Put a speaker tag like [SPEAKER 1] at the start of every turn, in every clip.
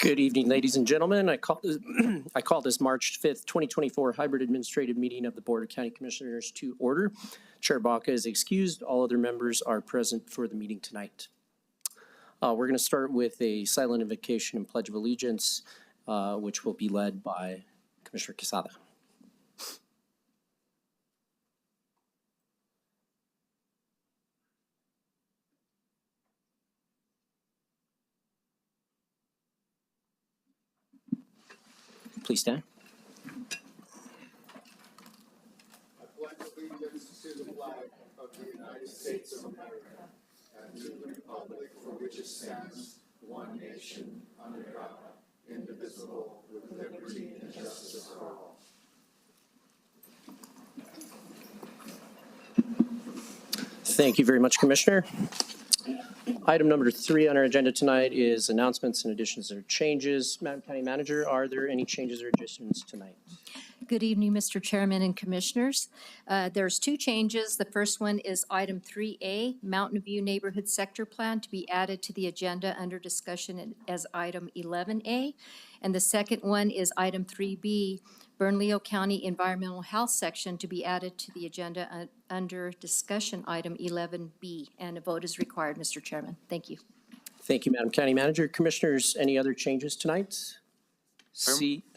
[SPEAKER 1] Good evening, ladies and gentlemen. I call this March 5th, 2024 hybrid administrative meeting of the Board of County Commissioners to order. Chair Baca is excused. All other members are present for the meeting tonight. We're going to start with a silent invocation and pledge of allegiance, which will be led by Commissioner Quesada. Please stand.
[SPEAKER 2] I pledge allegiance to the flag of the United States of America and to the republic for which it stands, one nation, under God, indivisible, with liberty and justice for all.
[SPEAKER 1] Thank you very much, Commissioner. Item number 3 on our agenda tonight is announcements and additions or changes. Madam County Manager, are there any changes or additions tonight?
[SPEAKER 3] Good evening, Mr. Chairman and Commissioners. There's 2 changes. The first one is item 3A, Mountain View Neighborhood Sector Plan, to be added to the agenda under discussion as item 11A. And the second one is item 3B, Bernalillo County Environmental Health Section, to be added to the agenda under discussion item 11B. And a vote is required, Mr. Chairman. Thank you.
[SPEAKER 1] Thank you, Madam County Manager. Commissioners, any other changes tonight?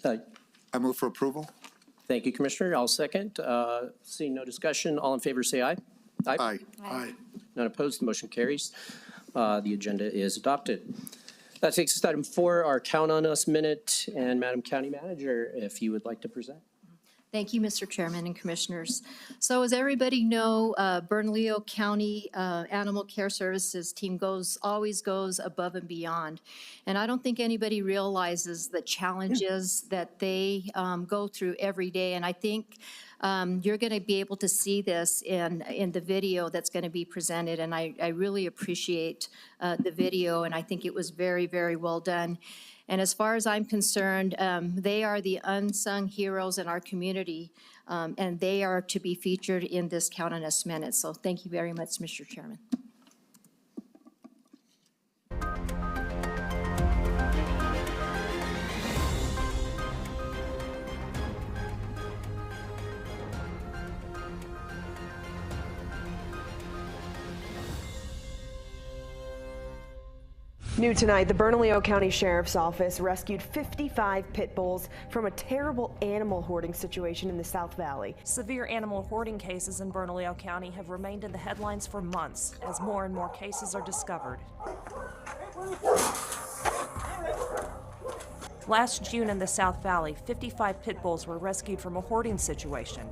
[SPEAKER 2] I move for approval.
[SPEAKER 1] Thank you, Commissioner. I'll second. Seeing no discussion, all in favor say aye.
[SPEAKER 2] Aye.
[SPEAKER 3] Aye.
[SPEAKER 1] None opposed, the motion carries. The agenda is adopted. That takes us to item 4, our Count on Us minute. And Madam County Manager, if you would like to present.
[SPEAKER 3] Thank you, Mr. Chairman and Commissioners. So as everybody know, Bernalillo County Animal Care Services team always goes above and beyond. And I don't think anybody realizes the challenges that they go through every day. And I think you're going to be able to see this in the video that's going to be presented. And I really appreciate the video, and I think it was very, very well done. And as far as I'm concerned, they are the unsung heroes in our community, and they are to be featured in this Count on Us minute. So thank you very much, Mr. Chairman.
[SPEAKER 4] New tonight, the Bernalillo County Sheriff's Office rescued 55 pit bulls from a terrible animal hoarding situation in the South Valley.
[SPEAKER 5] Severe animal hoarding cases in Bernalillo County have remained in the headlines for months as more and more cases are discovered. Last June in the South Valley, 55 pit bulls were rescued from a hoarding situation.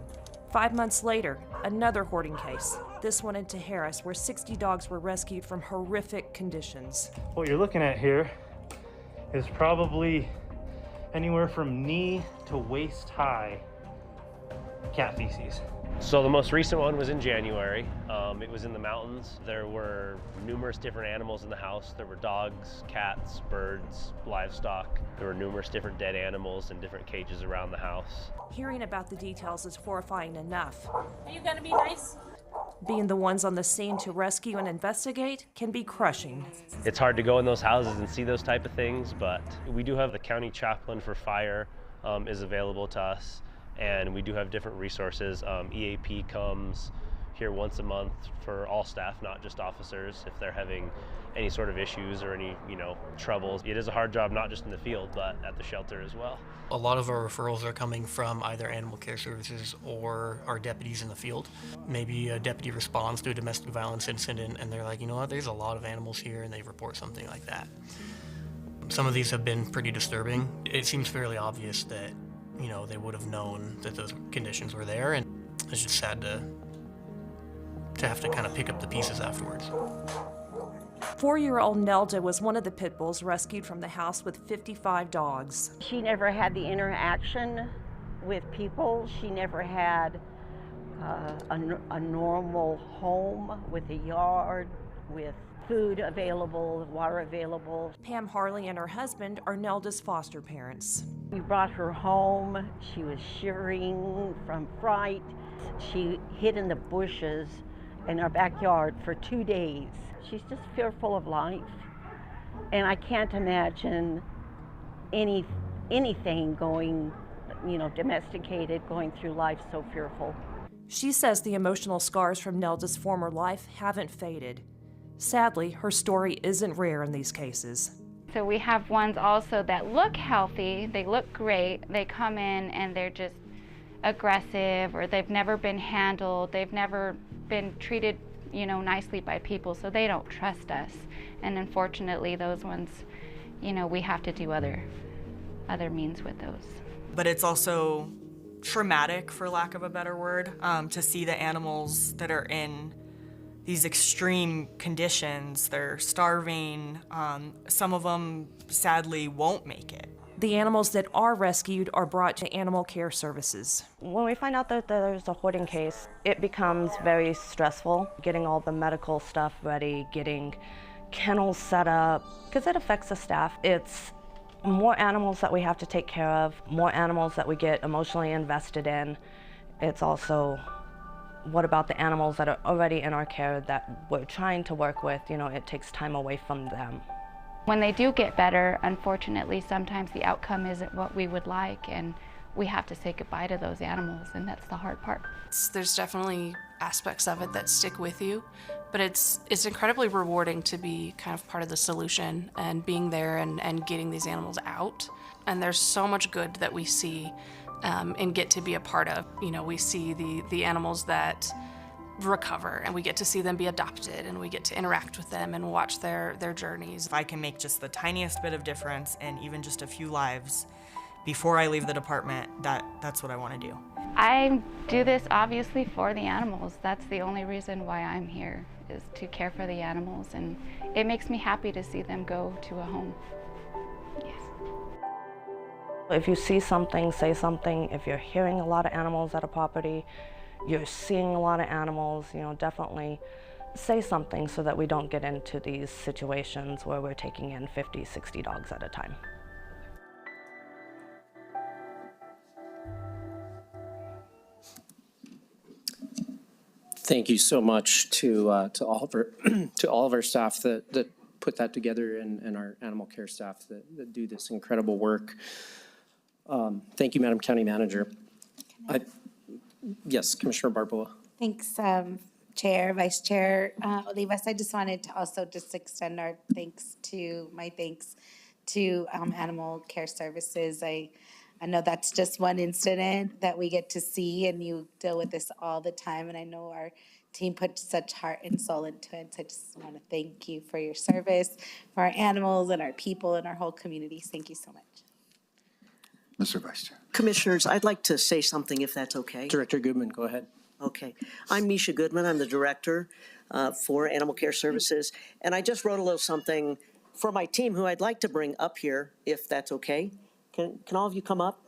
[SPEAKER 5] 5 months later, another hoarding case, this one in Harris, where 60 dogs were rescued from horrific conditions.
[SPEAKER 6] What you're looking at here is probably anywhere from knee to waist high cat feces.
[SPEAKER 7] So the most recent one was in January. It was in the mountains. There were numerous different animals in the house. There were dogs, cats, birds, livestock. There were numerous different dead animals in different cages around the house.
[SPEAKER 5] Hearing about the details is horrifying enough.
[SPEAKER 8] Are you gonna be nice?
[SPEAKER 5] Being the ones on the scene to rescue and investigate can be crushing.
[SPEAKER 7] It's hard to go in those houses and see those type of things, but we do have the county chaplain for fire is available to us, and we do have different resources. EAP comes here once a month for all staff, not just officers, if they're having any sort of issues or any, troubles. It is a hard job, not just in the field, but at the shelter as well.
[SPEAKER 9] A lot of our referrals are coming from either animal care services or our deputies in the field. Maybe a deputy responds to a domestic violence incident and they're like, you know what, there's a lot of animals here, and they report something like that. Some of these have been pretty disturbing. It seems fairly obvious that, they would have known that those conditions were there, and it's just sad to have to kind of pick up the pieces afterwards.
[SPEAKER 5] 4-year-old Nelda was one of the pit bulls rescued from the house with 55 dogs.
[SPEAKER 10] She never had the interaction with people. She never had a normal home with a yard, with food available, water available.
[SPEAKER 5] Pam Harley and her husband are Nelda's foster parents.
[SPEAKER 10] We brought her home. She was shivering from fright. She hid in the bushes in our backyard for 2 days. She's just fearful of life. And I can't imagine anything going, domesticated, going through life so fearful.
[SPEAKER 5] She says the emotional scars from Nelda's former life haven't faded. Sadly, her story isn't rare in these cases.
[SPEAKER 8] So we have ones also that look healthy, they look great, they come in and they're just aggressive, or they've never been handled, they've never been treated, nicely by people, so they don't trust us. And unfortunately, those ones, we have to do other means with those.
[SPEAKER 11] But it's also traumatic, for lack of a better word, to see the animals that are in these extreme conditions. They're starving. Some of them sadly won't make it.
[SPEAKER 5] The animals that are rescued are brought to animal care services.
[SPEAKER 12] When we find out that there's a hoarding case, it becomes very stressful, getting all the medical stuff ready, getting kennels set up, because it affects the staff. It's more animals that we have to take care of, more animals that we get emotionally invested in. It's also, what about the animals that are already in our care that we're trying to work with? It takes time away from them.
[SPEAKER 8] When they do get better, unfortunately, sometimes the outcome isn't what we would like, and we have to say goodbye to those animals, and that's the hard part.
[SPEAKER 13] There's definitely aspects of it that stick with you, but it's incredibly rewarding to be kind of part of the solution and being there and getting these animals out. And there's so much good that we see and get to be a part of. We see the animals that recover, and we get to see them be adopted, and we get to interact with them and watch their journeys.
[SPEAKER 11] If I can make just the tiniest bit of difference and even just a few lives before I leave the department, that's what I want to do.
[SPEAKER 8] I do this obviously for the animals. That's the only reason why I'm here, is to care for the animals, and it makes me happy to see them go to a home. Yes.
[SPEAKER 12] If you see something, say something. If you're hearing a lot of animals at a property, you're seeing a lot of animals, definitely say something so that we don't get into these situations where we're taking in 50, 60 dogs at a time.
[SPEAKER 1] Thank you so much to all of our staff that put that together, and our animal care staff that do this incredible work. Thank you, Madam County Manager. Yes, Commissioner Barboa.
[SPEAKER 14] Thanks, Chair, Vice Chair Olivas. I just wanted to also just extend my thanks to Animal Care Services. I know that's just one incident that we get to see, and you deal with this all the time, and I know our team put such heart and soul into it. So I just want to thank you for your service, for our animals and our people and our whole community. Thank you so much.
[SPEAKER 2] Mr. Vice Chair.
[SPEAKER 15] Commissioners, I'd like to say something if that's okay.
[SPEAKER 1] Director Goodman, go ahead.
[SPEAKER 15] Okay. I'm Misha Goodman. I'm the director for Animal Care Services. And I just wrote a little something for my team who I'd like to bring up here, if that's okay. Can all of you come up?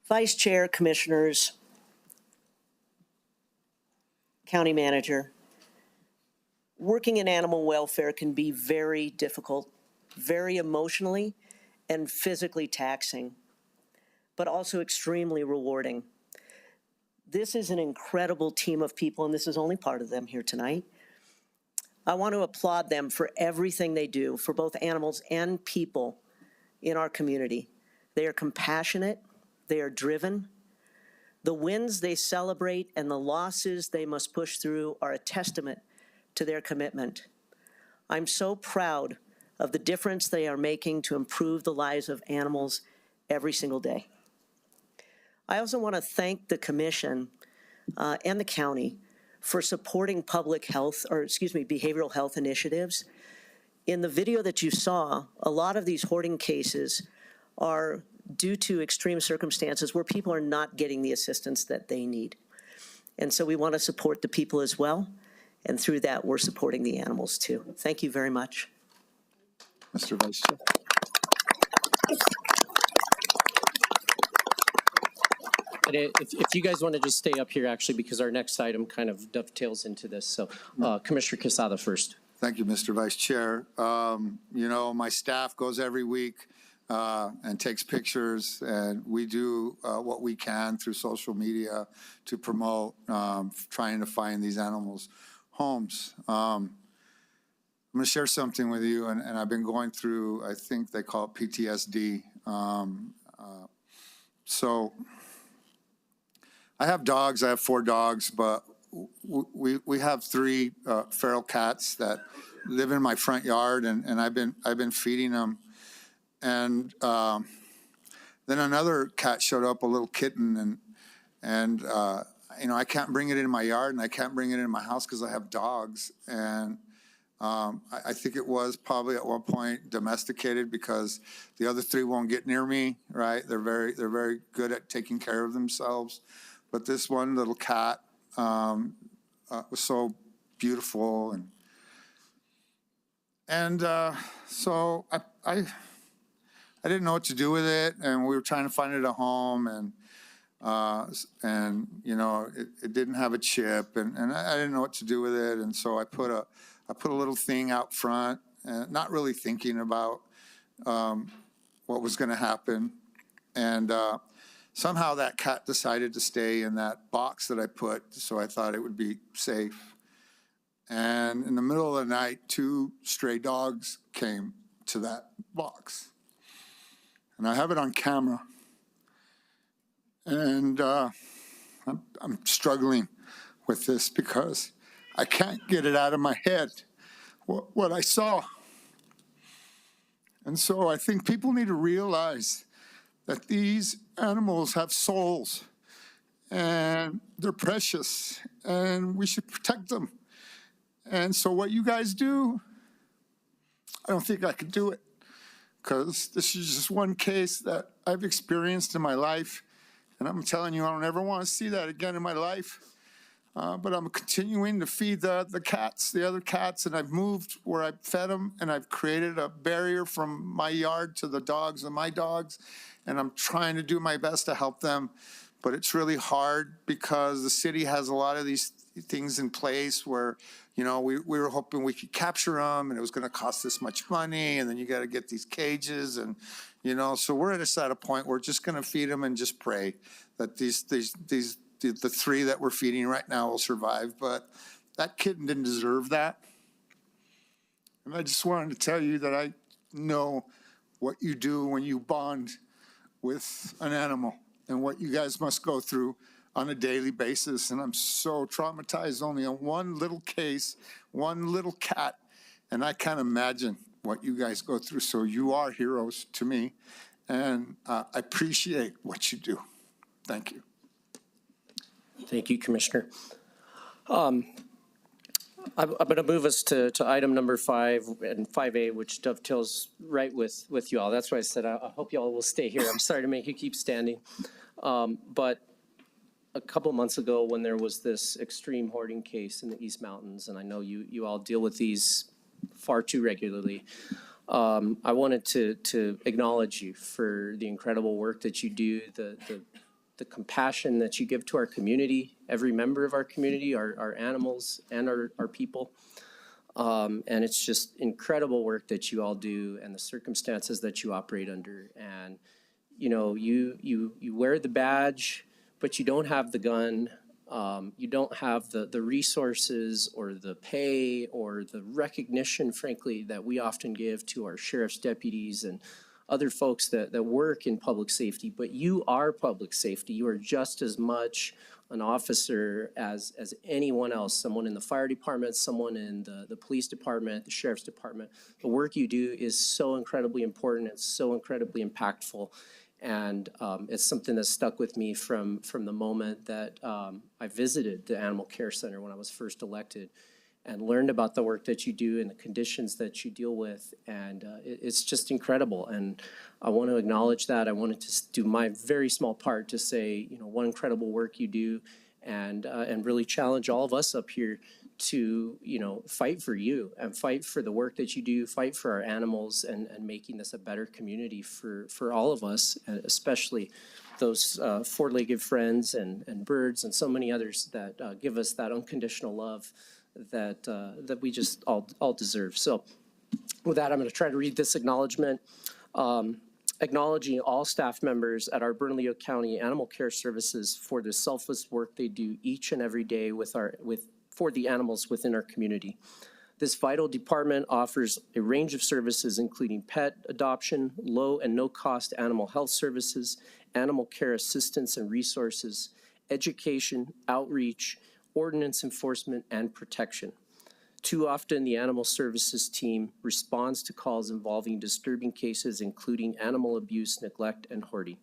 [SPEAKER 15] Vice Chair, Commissioners, County Manager, working in animal welfare can be very difficult, very emotionally and physically taxing, but also extremely rewarding. This is an incredible team of people, and this is only part of them here tonight. I want to applaud them for everything they do for both animals and people in our community. They are compassionate, they are driven. The wins they celebrate and the losses they must push through are a testament to their commitment. I'm so proud of the difference they are making to improve the lives of animals every single day. I also want to thank the Commission and the county for supporting behavioral health initiatives. In the video that you saw, a lot of these hoarding cases are due to extreme circumstances where people are not getting the assistance that they need. And so we want to support the people as well. And through that, we're supporting the animals too. Thank you very much.
[SPEAKER 2] Mr. Vice Chair.
[SPEAKER 1] If you guys want to just stay up here, actually, because our next item kind of dovetails into this. So Commissioner Quesada first.
[SPEAKER 2] Thank you, Mr. Vice Chair. My staff goes every week. and takes pictures, and we do what we can through social media to promote trying to find these animals homes. I'm going to share something with you, and I've been going through, I think they call it PTSD. So I have dogs. I have 4 dogs, but we have 3 feral cats that live in my front yard, and I've been feeding them. And then another cat showed up, a little kitten, and you know, I can't bring it in my yard, and I can't bring it in my house because I have dogs. And I think it was probably at one point domesticated because the other 3 won't get near me. Right? They're very good at taking care of themselves. But this one little cat was so beautiful, and so I didn't know what to do with it, and we were trying to find it a home, and you know, it didn't have a chip, and I didn't know what to do with it, and so I put a little thing out front, not really thinking about what was going to happen, and somehow that cat decided to stay in that box that I put, so I thought it would be safe. And in the middle of the night, 2 stray dogs came to that box. And I have it on camera. And I'm struggling with this because I can't get it out of my head, what I saw. And so I think people need to realize that these animals have souls, and they're precious, and we should protect them. And so what you guys do, I don't think I could do it, because this is just one case that I've experienced in my life, and I'm telling you, I don't ever want to see that again in my life. But I'm continuing to feed the cats, the other cats, and I've moved where I've fed them, and I've created a barrier from my yard to the dogs and my dogs, and I'm trying to do my best to help them. But it's really hard because the city has a lot of these things in place where, you know, we were hoping we could capture them, and it was going to cost this much money, and then you got to get these cages, and, you know, so we're at a point where we're just going to feed them and just pray that the 3 that we're feeding right now will survive. But that kitten didn't deserve that. And I just wanted to tell you that I know what you do when you bond with an animal and what you guys must go through on a daily basis. And I'm so traumatized only on one little case, one little cat. And I can't imagine what you guys go through. So you are heroes to me. And I appreciate what you do. Thank you.
[SPEAKER 1] Thank you, Commissioner. I'm going to move us to item number 5 and 5A, which dovetails right with you all. That's why I said I hope you all will stay here. I'm sorry to make you keep standing. But a couple months ago, when there was this extreme hoarding case in the East Mountains, and I know you all deal with these far too regularly, I wanted to acknowledge you for the incredible work that you do, the compassion that you give to our community, every member of our community, our animals and our people. And it's just incredible work that you all do and the circumstances that you operate under. And, you know, you wear the badge, but you don't have the gun. You don't have the resources or the pay or the recognition, frankly, that we often give to our sheriff's deputies and other folks that work in public safety, but you are public safety. You are just as much an officer as anyone else, someone in the fire department, someone in the police department, the sheriff's department. The work you do is so incredibly important. It's so incredibly impactful. And it's something that stuck with me from the moment that I visited the Animal Care Center when I was first elected, and learned about the work that you do and the conditions that you deal with. And it's just incredible. And I want to acknowledge that. I wanted to do my very small part to say, you know, what incredible work you do, and really challenge all of us up here to, you know, fight for you and fight for the work that you do, fight for our animals, and making this a better community for all of us, especially those four-legged friends and birds and so many others that give us that unconditional love that we just all deserve. So with that, I'm going to try to read this acknowledgement. Acknowledging all staff members at our Bernalillo County Animal Care Services for the selfless work they do each and every day for the animals within our community. This vital department offers a range of services, including pet adoption, low and no-cost animal health services, animal care assistance and resources, education, outreach, ordinance enforcement, and protection. Too often, the animal services team responds to calls involving disturbing cases, including animal abuse, neglect, and hoarding.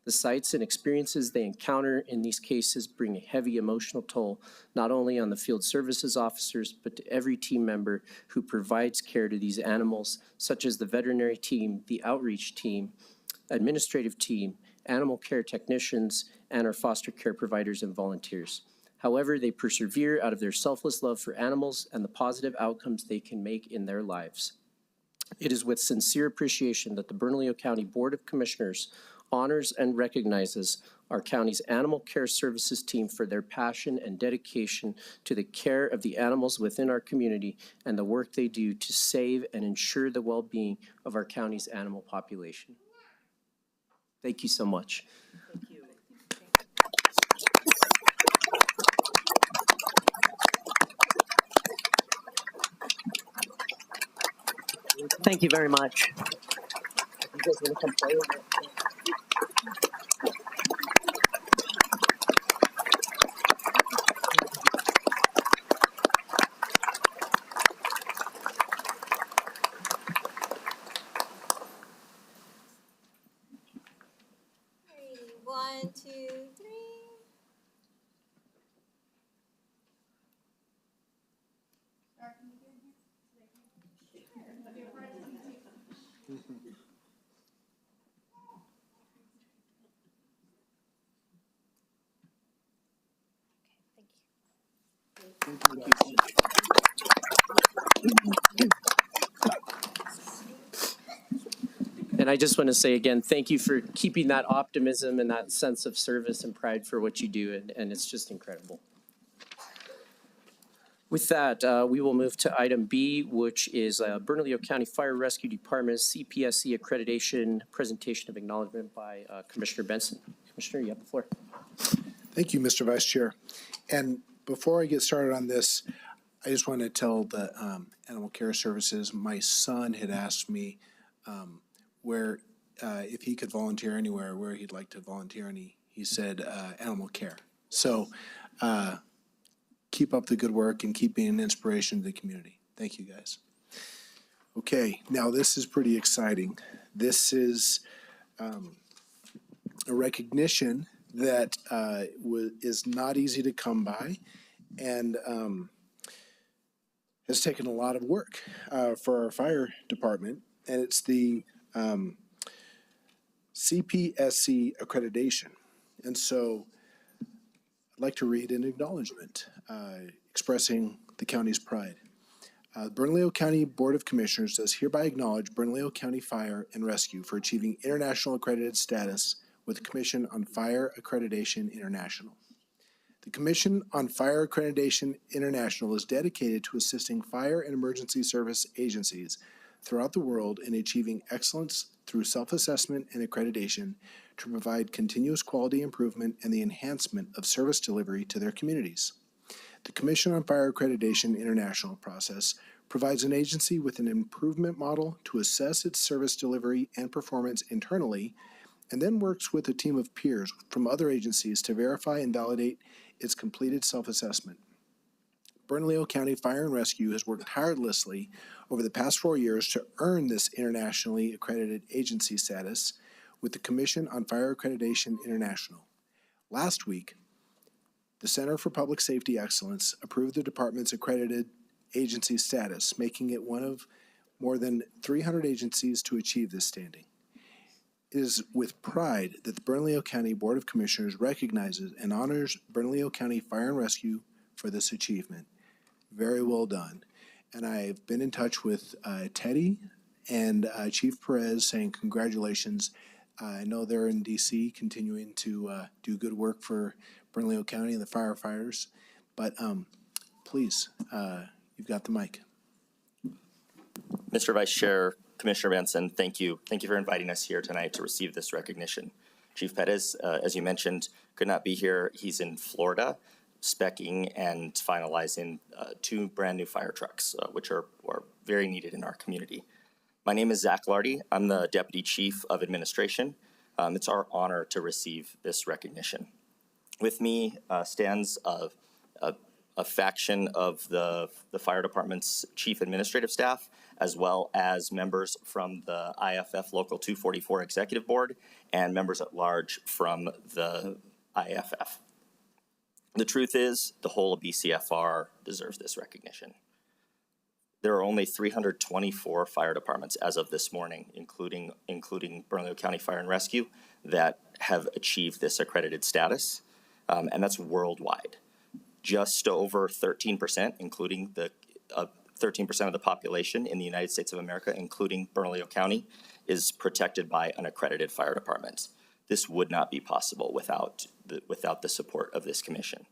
[SPEAKER 1] The sights and experiences they encounter in these cases bring a heavy emotional toll, not only on the field services officers, but to every team member who provides care to these animals, such as the veterinary team, the outreach team, administrative team, animal care technicians, and our foster care providers and volunteers. However, they persevere out of their selfless love for animals and the positive outcomes they can make in their lives. It is with sincere appreciation that the Bernalillo County Board of Commissioners honors and recognizes our county's animal care services team for their passion and dedication to the care of the animals within our community and the work they do to save and ensure the well-being of our county's animal population. Thank you so much.
[SPEAKER 15] Thank you. Thank you very much. You guys want to come play with it?
[SPEAKER 16] One, two, three.
[SPEAKER 1] And I just want to say again, thank you for keeping that optimism and that sense of service and pride for what you do, and it's just incredible. With that, we will move to item B, which is Bernalillo County Fire Rescue Department CPSC accreditation presentation of acknowledgement by Commissioner Benson. Commissioner, you have the floor.
[SPEAKER 17] Thank you, Mr. Vice Chair. And before I get started on this, I just want to tell the Animal Care Services, my son had asked me where, if he could volunteer anywhere, where he'd like to volunteer, and he said animal care. So keep up the good work and keep being an inspiration to the community. Thank you, guys. Okay, now this is pretty exciting. This is a recognition that is not easy to come by and has taken a lot of work for our fire department, and it's the CPSC accreditation. And so I'd like to read an acknowledgement expressing the county's pride. Bernalillo County Board of Commissioners does hereby acknowledge Bernalillo County Fire and Rescue for achieving international accredited status with the Commission on Fire Accreditation International. The Commission on Fire Accreditation International is dedicated to assisting fire and emergency service agencies throughout the world in achieving excellence through self-assessment and accreditation to provide continuous quality improvement and the enhancement of service delivery to their communities. The Commission on Fire Accreditation International process provides an agency with an improvement model to assess its service delivery and performance internally, and then works with a team of peers from other agencies to verify and validate its completed self-assessment. Bernalillo County Fire and Rescue has worked tirelessly over the past 4 years to earn this internationally accredited agency status with the Commission on Fire Accreditation International. Last week, the Center for Public Safety Excellence approved the department's accredited agency status, making it one of more than 300 agencies to achieve this standing. It is with pride that the Bernalillo County Board of Commissioners recognizes and honors Bernalillo County Fire and Rescue for this achievement. Very well done. And I've been in touch with Teddy and Chief Perez saying congratulations. I know they're in DC continuing to do good work for Bernalillo County and the firefighters, but please, you've got the mic.
[SPEAKER 18] Mr. Vice Chair, Commissioner Benson, thank you. Thank you for inviting us here tonight to receive this recognition. Chief Pettis, as you mentioned, could not be here. He's in Florida, speccing and finalizing 2 brand new fire trucks, which are very needed in our community. My name is Zach Lardy. I'm the Deputy Chief of Administration. It's our honor to receive this recognition. With me stands a faction of the fire department's chief administrative staff, as well as members from the IFF Local 244 Executive Board and members at large from the IFF. The truth is, the whole of BCFR deserves this recognition. There are only 324 fire departments as of this morning, including Bernalillo County Fire and Rescue, that have achieved this accredited status, and that's worldwide. Just over 13%, including the 13% of the population in the United States of America, including Bernalillo County, is protected by an accredited fire department. This would not be possible without the support of this commission.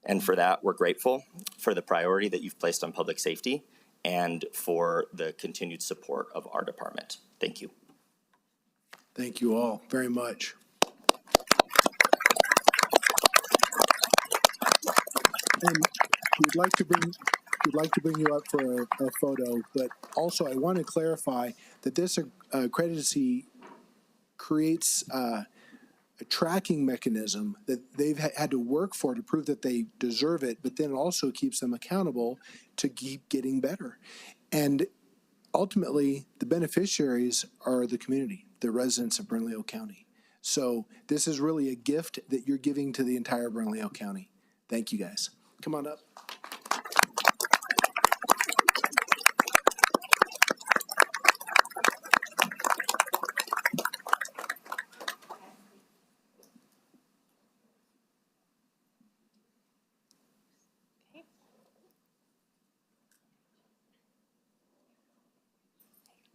[SPEAKER 18] And for that, we're grateful for the priority that you've placed on public safety and for the continued support of our department. Thank you.
[SPEAKER 17] Thank you all very much. And we'd like to bring you up for a photo, but also I want to clarify that this accreditancy creates a tracking mechanism that they've had to work for to prove that they deserve it, but then also keeps them accountable to keep getting better. And ultimately, the beneficiaries are the community, the residents of Bernalillo County. So this is really a gift that you're giving to the entire Bernalillo County. Thank you, guys. Come on up.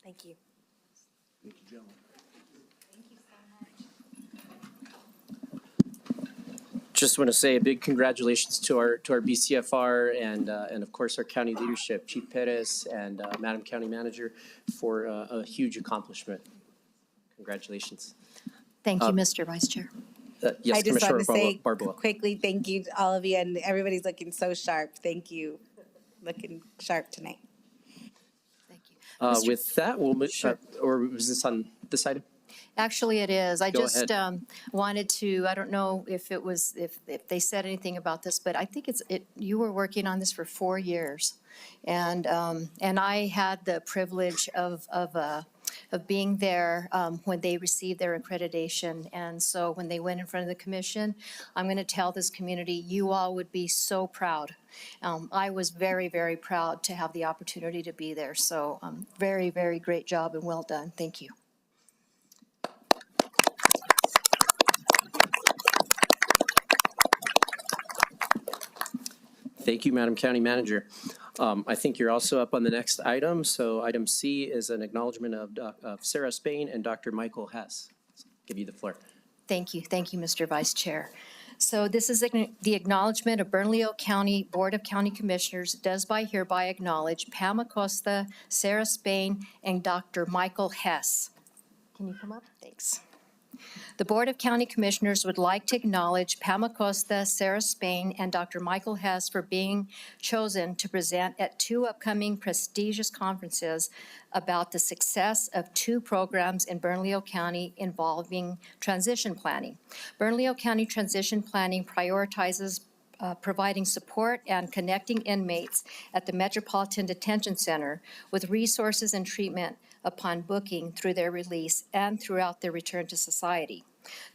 [SPEAKER 4] Thank you.
[SPEAKER 17] Thank you, gentlemen.
[SPEAKER 1] Just want to say a big congratulations to our BCFR and of course our county leadership, Chief Perez and Madam County Manager, for a huge accomplishment. Congratulations.
[SPEAKER 3] Thank you, Mr. Vice Chair.
[SPEAKER 1] Yes,
[SPEAKER 14] I just
[SPEAKER 1] Commissioner
[SPEAKER 14] want to say
[SPEAKER 1] Barboa.
[SPEAKER 14] quickly, thank you to all of you, and everybody's looking so sharp. Thank you. Looking sharp tonight.
[SPEAKER 3] Thank you.
[SPEAKER 1] With that, we'll move, or was this on this item?
[SPEAKER 3] Actually, it is. I
[SPEAKER 1] Go
[SPEAKER 3] just wanted to, I don't know if it was, if they said anything about this, but I think you were working on this for 4 years. And I had the privilege of being there when they received their accreditation. And so when they went in front of the commission, I'm going to tell this community, you all would be so proud. I was very, very proud to have the opportunity to be there. So very, very great job and well done. Thank you.
[SPEAKER 1] Thank you, Madam County Manager. I think you're also up on the next item. So item C is an acknowledgement of Sarah Spain and Dr. Michael Hess. I'll give you the floor.
[SPEAKER 3] Thank you. Thank you, Mr. Vice Chair. So this is the acknowledgement of Bernalillo County Board of County Commissioners does by hereby acknowledge Pam Acosta, Sarah Spain, and Dr. Michael Hess. Can you come up? Thanks. The Board of County Commissioners would like to acknowledge Pam Acosta, Sarah Spain, and Dr. Michael Hess for being chosen to present at 2 upcoming prestigious conferences about the success of 2 programs in Bernalillo County involving transition planning. Bernalillo County Transition Planning prioritizes providing support and connecting inmates at the Metropolitan Detention Center with resources and treatment upon booking through their release and throughout their return to society.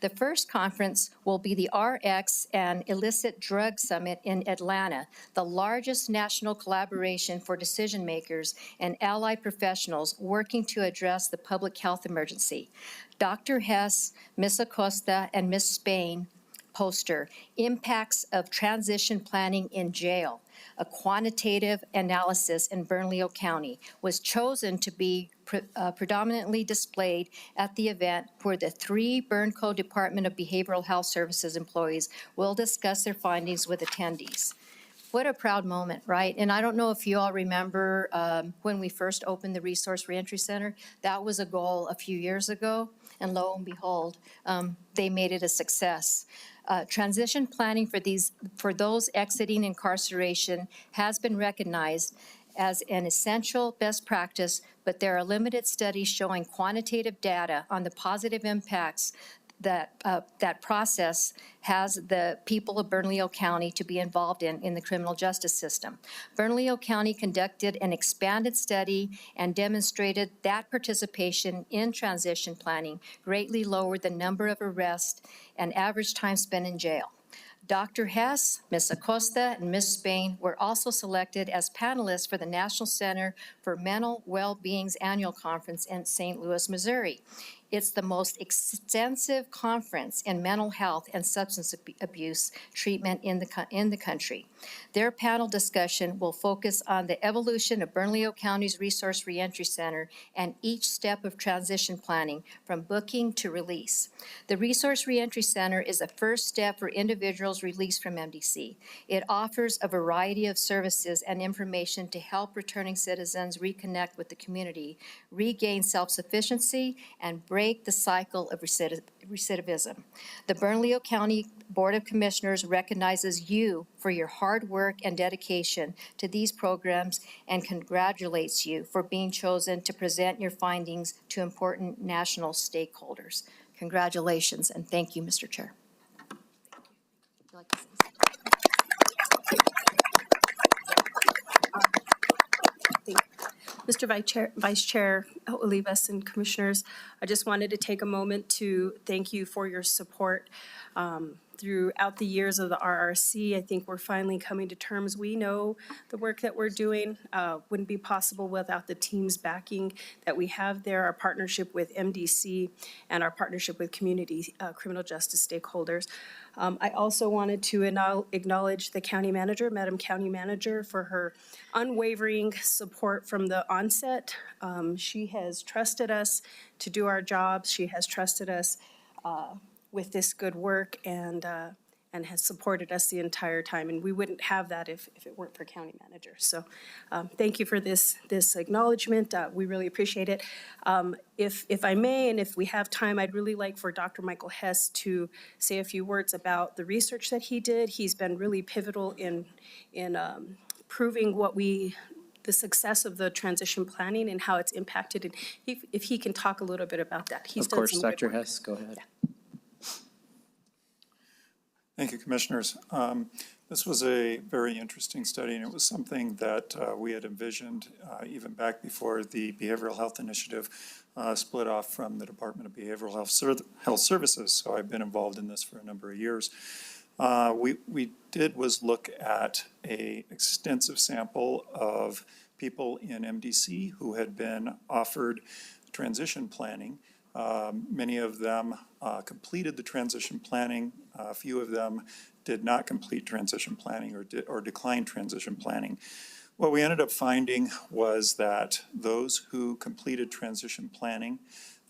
[SPEAKER 3] The first conference will be the RX and Illicit Drug Summit in Atlanta, the largest national collaboration for decision makers and allied professionals working to address the public health emergency. Dr. Hess, Ms. Acosta, and Ms. Spain poster, Impacts of Transition Planning in Jail, a quantitative analysis in Bernalillo County, was chosen to be predominantly displayed at the event where the 3 Bernco Department of Behavioral Health Services employees will discuss their findings with attendees. What a proud moment, right? And I don't know if you all remember when we first opened the Resource Reentry Center, that was a goal a few years ago, and lo and behold, they made it a success. Transition planning for those exiting incarceration has been recognized as an essential best practice, but there are limited studies showing quantitative data on the positive impacts that process has the people of Bernalillo County to be involved in the criminal justice system. Bernalillo County conducted an expanded study and demonstrated that participation in transition planning greatly lowered the number of arrests and average time spent in jail. Dr. Hess, Ms. Acosta, and Ms. Spain were also selected as panelists for the National Center for Mental Well-Being's annual conference in St. Louis, Missouri. It's the most extensive conference in mental health and substance abuse treatment in the country. Their panel discussion will focus on the evolution of Bernalillo County's Resource Reentry Center and each step of transition planning from booking to release. The Resource Reentry Center is a first step for individuals released from MDC. It offers a variety of services and information to help returning citizens reconnect with the community, regain self-sufficiency, and break the cycle of recidivism. The Bernalillo County Board of Commissioners recognizes you for your hard work and dedication to these programs and congratulates you for being chosen to present your findings to important national stakeholders. Congratulations, and thank you, Mr. Chair.
[SPEAKER 19] Mr. Vice Chair Olivas and Commissioners, I just wanted to take a moment to thank you for your support throughout the years of the RRC. I think we're finally coming to terms. We know the work that we're doing wouldn't be possible without the team's backing that we have there, our partnership with MDC and our partnership with community criminal justice stakeholders. I also wanted to acknowledge the county manager, Madam County Manager, for her unwavering support from the onset. She has trusted us to do our jobs. She has trusted us with this good work and has supported us the entire time. And we wouldn't have that if it weren't for County Manager. So thank you for this acknowledgement. We really appreciate it. If I may, and if we have time, I'd really like for Dr. Michael Hess to say a few words about the research that he did. He's been really pivotal in proving the success of the transition planning and how it's impacted. And if he can talk a little bit about that. He's
[SPEAKER 1] of course, Dr. Hess, go ahead.
[SPEAKER 19] Yeah.
[SPEAKER 20] Thank you, Commissioners. This was a very interesting study, and it was something that we had envisioned even back before the Behavioral Health Initiative split off from the Department of Behavioral Health Services. So I've been involved in this for a number of years. We did was look at an extensive sample of people in MDC who had been offered transition planning. Many of them completed the transition planning. A few of them did not complete transition planning or declined transition planning. What we ended up finding was that those who completed transition planning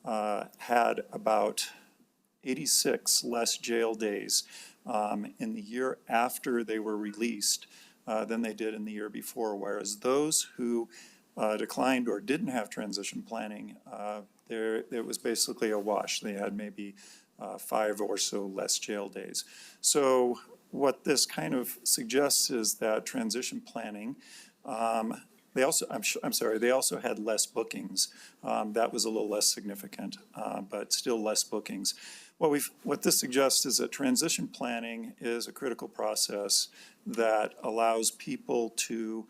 [SPEAKER 20] had about 86 less jail days in the year after they were released than they did in the year before, whereas those who declined or didn't have transition planning, it was basically a wash. They had maybe 5 or so less jail days. So what this kind of suggests is that transition planning, they also had less bookings. That was a little less significant, but still less bookings. What this suggests is that transition planning is a critical process that allows people to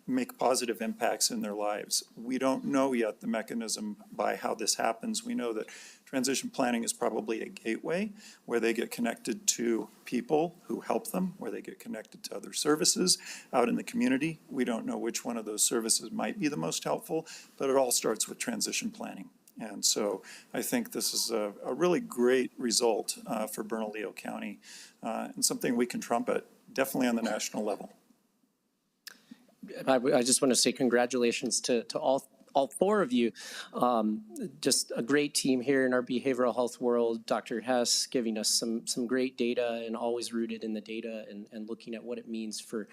[SPEAKER 20] make positive impacts in their lives. We don't know yet the mechanism by how this happens. We know that transition planning is probably a gateway where they get connected to people who help them, where they get connected to other services out in the community. We don't know which one of those services might be the most helpful, but it all starts with transition planning. And so I think this is a really great result for Bernalillo County and something we can trumpet, definitely on the national level.
[SPEAKER 1] I just want to say congratulations to all all four of you. Just a great team here in our behavioral health world. Dr. Hess giving us some great data and always rooted in the data and looking at what it means for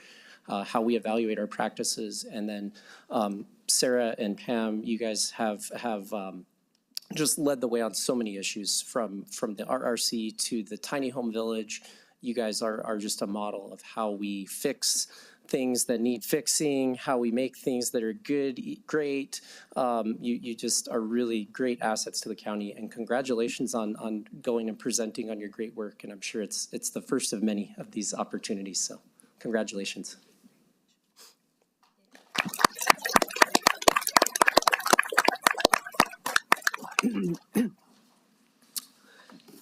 [SPEAKER 1] how we evaluate our practices. And then Sarah and Pam, you guys have just led the way on so many issues from the RRC to the tiny home village. You guys are just a model of how we fix things that need fixing, how we make things that are good, great. You just are really great assets to the county, and congratulations on going and presenting on your great work. And I'm sure it's the first of many of these opportunities. So congratulations.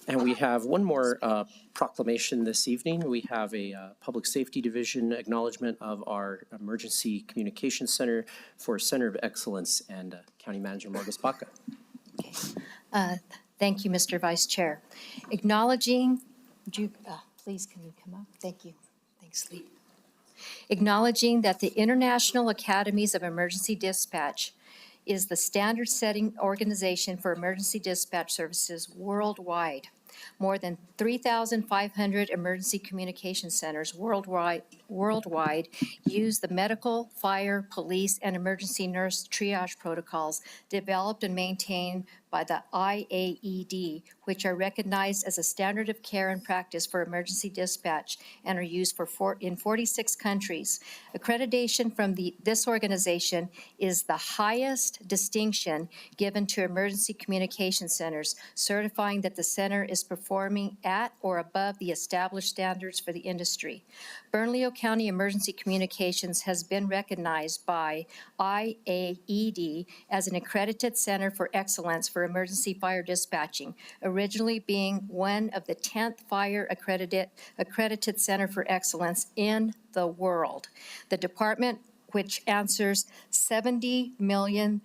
[SPEAKER 1] And we have one more proclamation this evening. We have a Public Safety Division acknowledgement of our Emergency Communications Center for Center of Excellence, and County Manager Morgan Baca.
[SPEAKER 3] Thank you, Mr. Vice Chair. Acknowledging, please can you come up? Thank you. Thanks, Lee. Acknowledging that the International Academies of Emergency Dispatch is the standard-setting organization for emergency dispatch services worldwide. More than 3,500 emergency communication centers worldwide use the medical, fire, police, and emergency nurse triage protocols developed and maintained by the IAED, which are recognized as a standard of care and practice for emergency dispatch and are used in 46 countries. Accreditation from this organization is the highest distinction given to emergency communication centers, certifying that the center is performing at or above the established standards for the industry. Bernalillo County Emergency Communications has been recognized by IAED as an accredited center for excellence for emergency fire dispatching, originally being one of the 10th fire accredited center for excellence in the world. The department, which answers 70 million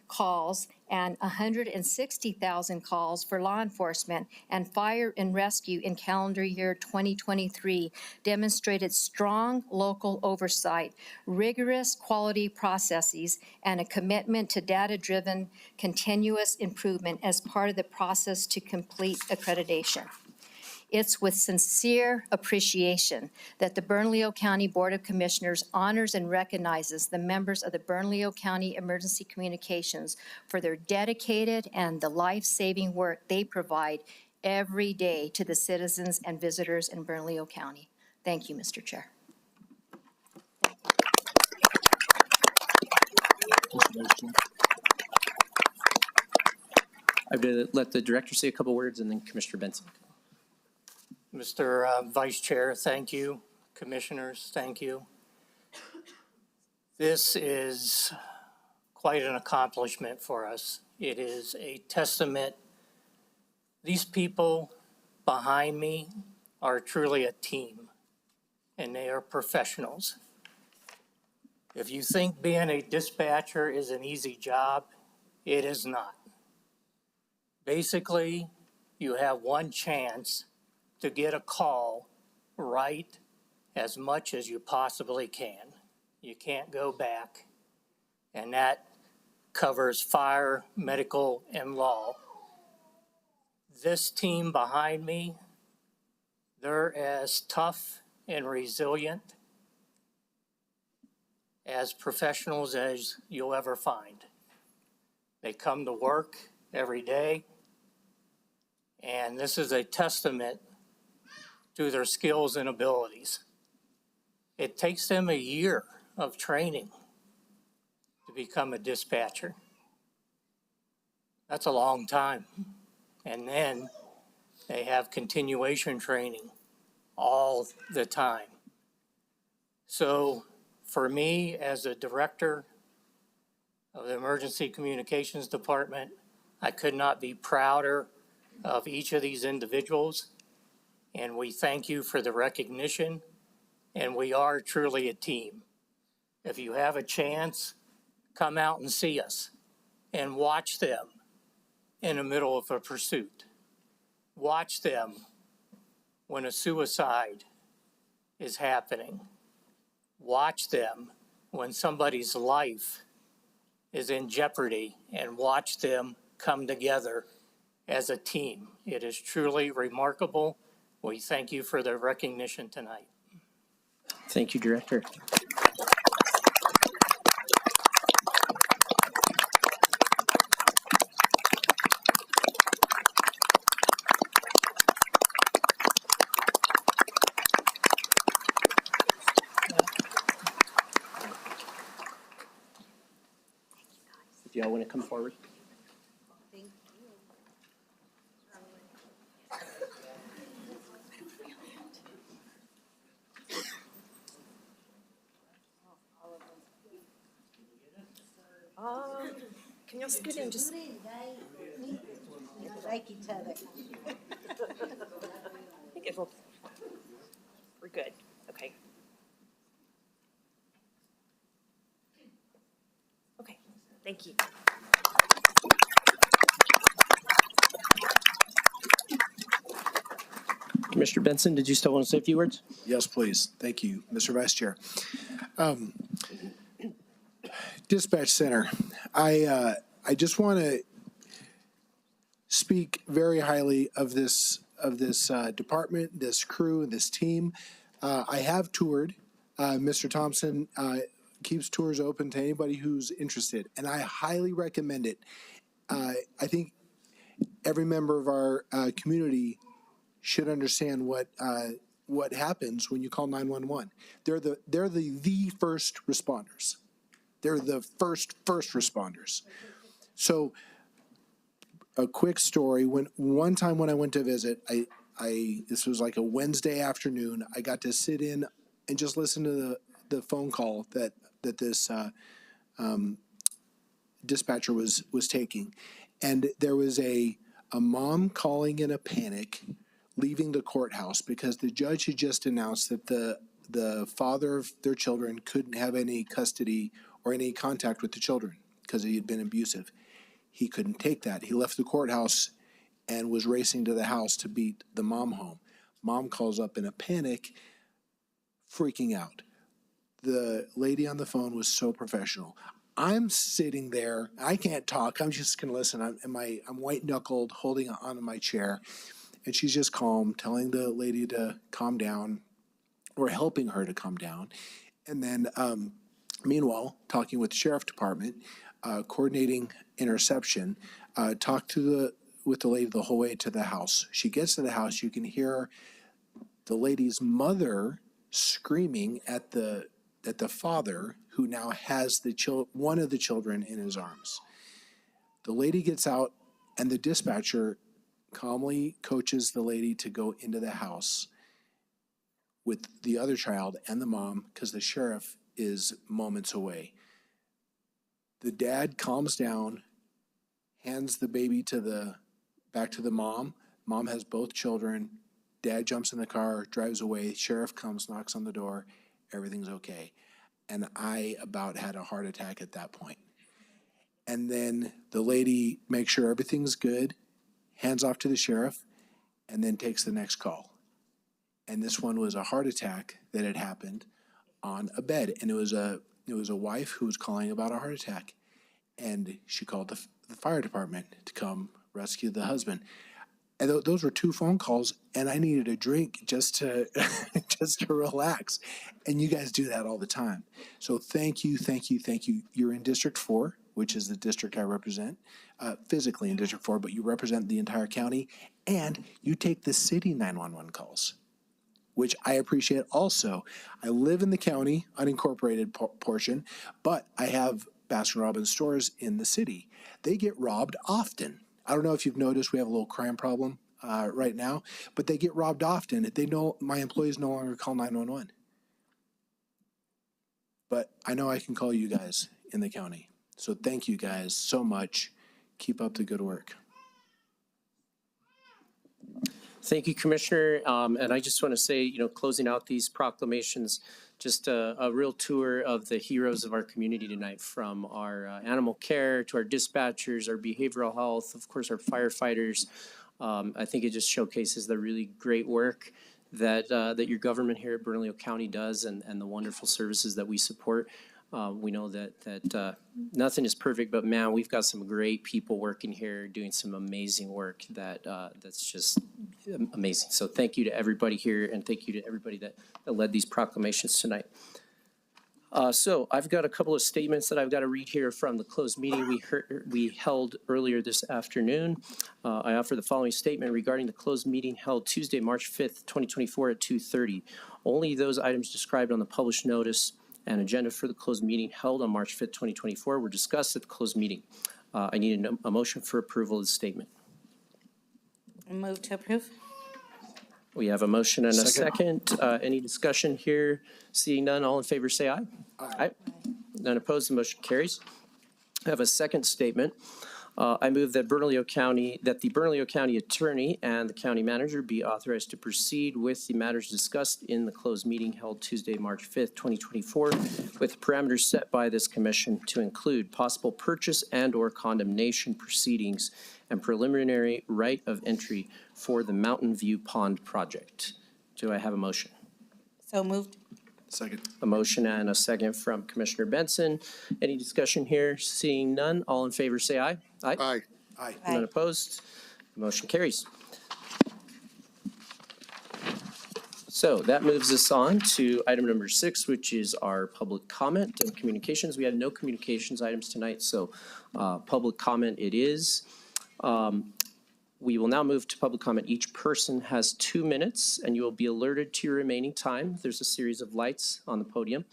[SPEAKER 3] calls and 160,000 calls for law enforcement and fire and rescue in calendar year 2023, demonstrated strong local oversight, rigorous quality processes, and a commitment to data-driven continuous improvement as part of the process to complete accreditation. It's with sincere appreciation that the Bernalillo County Board of Commissioners honors and recognizes the members of the Bernalillo County Emergency Communications for their dedicated and the life-saving work they provide every day to the citizens and visitors in Bernalillo County. Thank you, Mr. Chair.
[SPEAKER 1] I'm going to let the director say a couple words, and then Commissioner Benson.
[SPEAKER 21] Mr. Vice Chair, thank you. Commissioners, thank you. This is quite an accomplishment for us. It is a testament. These people behind me are truly a team, and they are professionals. If you think being a dispatcher is an easy job, it is not. Basically, you have one chance to get a call right as much as you possibly can. You can't go back, and that covers fire, medical, and law. This team behind me, they're as tough and resilient as professionals as you'll ever find. They come to work every day, and this is a testament to their skills and abilities. It takes them a year of training to become a dispatcher. That's a long time. And then they have continuation training all the time. So for me, as a director of the Emergency Communications Department, I could not be prouder of each of these individuals. And we thank you for the recognition, and we are truly a team. If you have a chance, come out and see us and watch them in the middle of a pursuit. Watch them when a suicide is happening. Watch them when somebody's life is in jeopardy and watch them come together as a team. It is truly remarkable. We thank you for the recognition tonight.
[SPEAKER 1] Thank you, Director. If y'all want to come forward.
[SPEAKER 19] Can y'all scoot in just?
[SPEAKER 14] Like each other.
[SPEAKER 19] I think we're good. Okay. Okay, thank you.
[SPEAKER 1] Commissioner Benson, did you still want to say a few words?
[SPEAKER 17] Yes, please. Thank you, Mr. Vice Chair. Dispatch Center, I just want to speak very highly of this department, this crew, this team. I have toured. Mr. Thompson keeps tours open to anybody who's interested, and I highly recommend it. I think every member of our community should understand what happens when you call 911. They're the first responders. They're the first responders. So a quick story. One time when I went to visit, this was like a Wednesday afternoon. I got to sit in and just listen to the phone call that this dispatcher was taking, and there was a mom calling in a panic, leaving the courthouse because the judge had just announced that the father of their children couldn't have any custody or any contact with the children because he had been abusive. He couldn't take that. He left the courthouse and was racing to the house to beat the mom home. Mom calls up in a panic, freaking out. The lady on the phone was so professional. I'm sitting there. I can't talk. I'm just going to listen. I'm white-knuckled, holding onto my chair. And she's just calm, telling the lady to calm down or helping her to calm down. And then, meanwhile, talking with the sheriff department, coordinating interception, talked with the lady the whole way to the house. She gets to the house. You can hear the lady's mother screaming at the father, who now has one of the children in his arms. The lady gets out, and the dispatcher calmly coaches the lady to go into the house with the other child and the mom, because the sheriff is moments away. The dad calms down, hands the baby back to the mom. Mom has both children. Dad jumps in the car, drives away. Sheriff comes, knocks on the door. Everything's okay. And I about had a heart attack at that point. And then the lady makes sure everything's good, hands off to the sheriff, and then takes the next call. And this one was a heart attack that had happened on a bed. And it was a wife who was calling about a heart attack. And she called the fire department to come rescue the husband. And those were 2 phone calls, and I needed a drink just to relax. And you guys do that all the time. So thank you. You're in District 4, which is the district I represent, physically in District 4, but you represent the entire county, and you take the city 911 calls, which I appreciate also. I live in the county, unincorporated portion, but I have Baskin-Robbins stores in the city. They get robbed often. I don't know if you've noticed, we have a little crime problem right now, but they get robbed often. My employees no longer call 911. But I know I can call you guys in the county. So thank you guys so much. Keep up the good work.
[SPEAKER 1] Thank you, Commissioner. And I just want to say, closing out these proclamations, just a real tour of the heroes of our community tonight, from our animal care to our dispatchers, our behavioral health, of course, our firefighters. I think it just showcases the really great work that your government here at Bernalillo County does, and the wonderful services that we support. We know that nothing is perfect, but man, we've got some great people working here doing some amazing work that's just amazing. So thank you to everybody here, and thank you to everybody that led these proclamations tonight. So I've got a couple of statements that I've got to read here from the closed meeting we held earlier this afternoon. I offer the following statement regarding the closed meeting held Tuesday, March 5th, 2024 at 2:30. Only those items described on the published notice and agenda for the closed meeting held on March 5th, 2024 were discussed at the closed meeting. I need a motion for approval of the statement.
[SPEAKER 14] Move to approve.
[SPEAKER 1] We have a motion and a second. Any discussion here? Seeing none, all in favor say aye. Aye. None opposed, the motion carries. I have a second statement. I move that the Bernalillo County Attorney and the County Manager be authorized to proceed with the matters discussed in the closed meeting held Tuesday, March 5th, 2024, with parameters set by this commission to include possible purchase and/or condemnation proceedings and preliminary right of entry for the Mountain View Pond project. Do I have a motion?
[SPEAKER 14] So moved.
[SPEAKER 17] Second.
[SPEAKER 1] A motion and a second from Commissioner Benson. Any discussion here? Seeing none, all in favor say aye. Aye.
[SPEAKER 17] Aye. Aye.
[SPEAKER 1] None opposed? The motion carries. So that moves us on to item number 6, which is our public comment and communications. We had no communications items tonight, so public comment it is. We will now move to public comment. Each person has 2 minutes, and you will be alerted to your remaining time. There's a series of lights on the podium.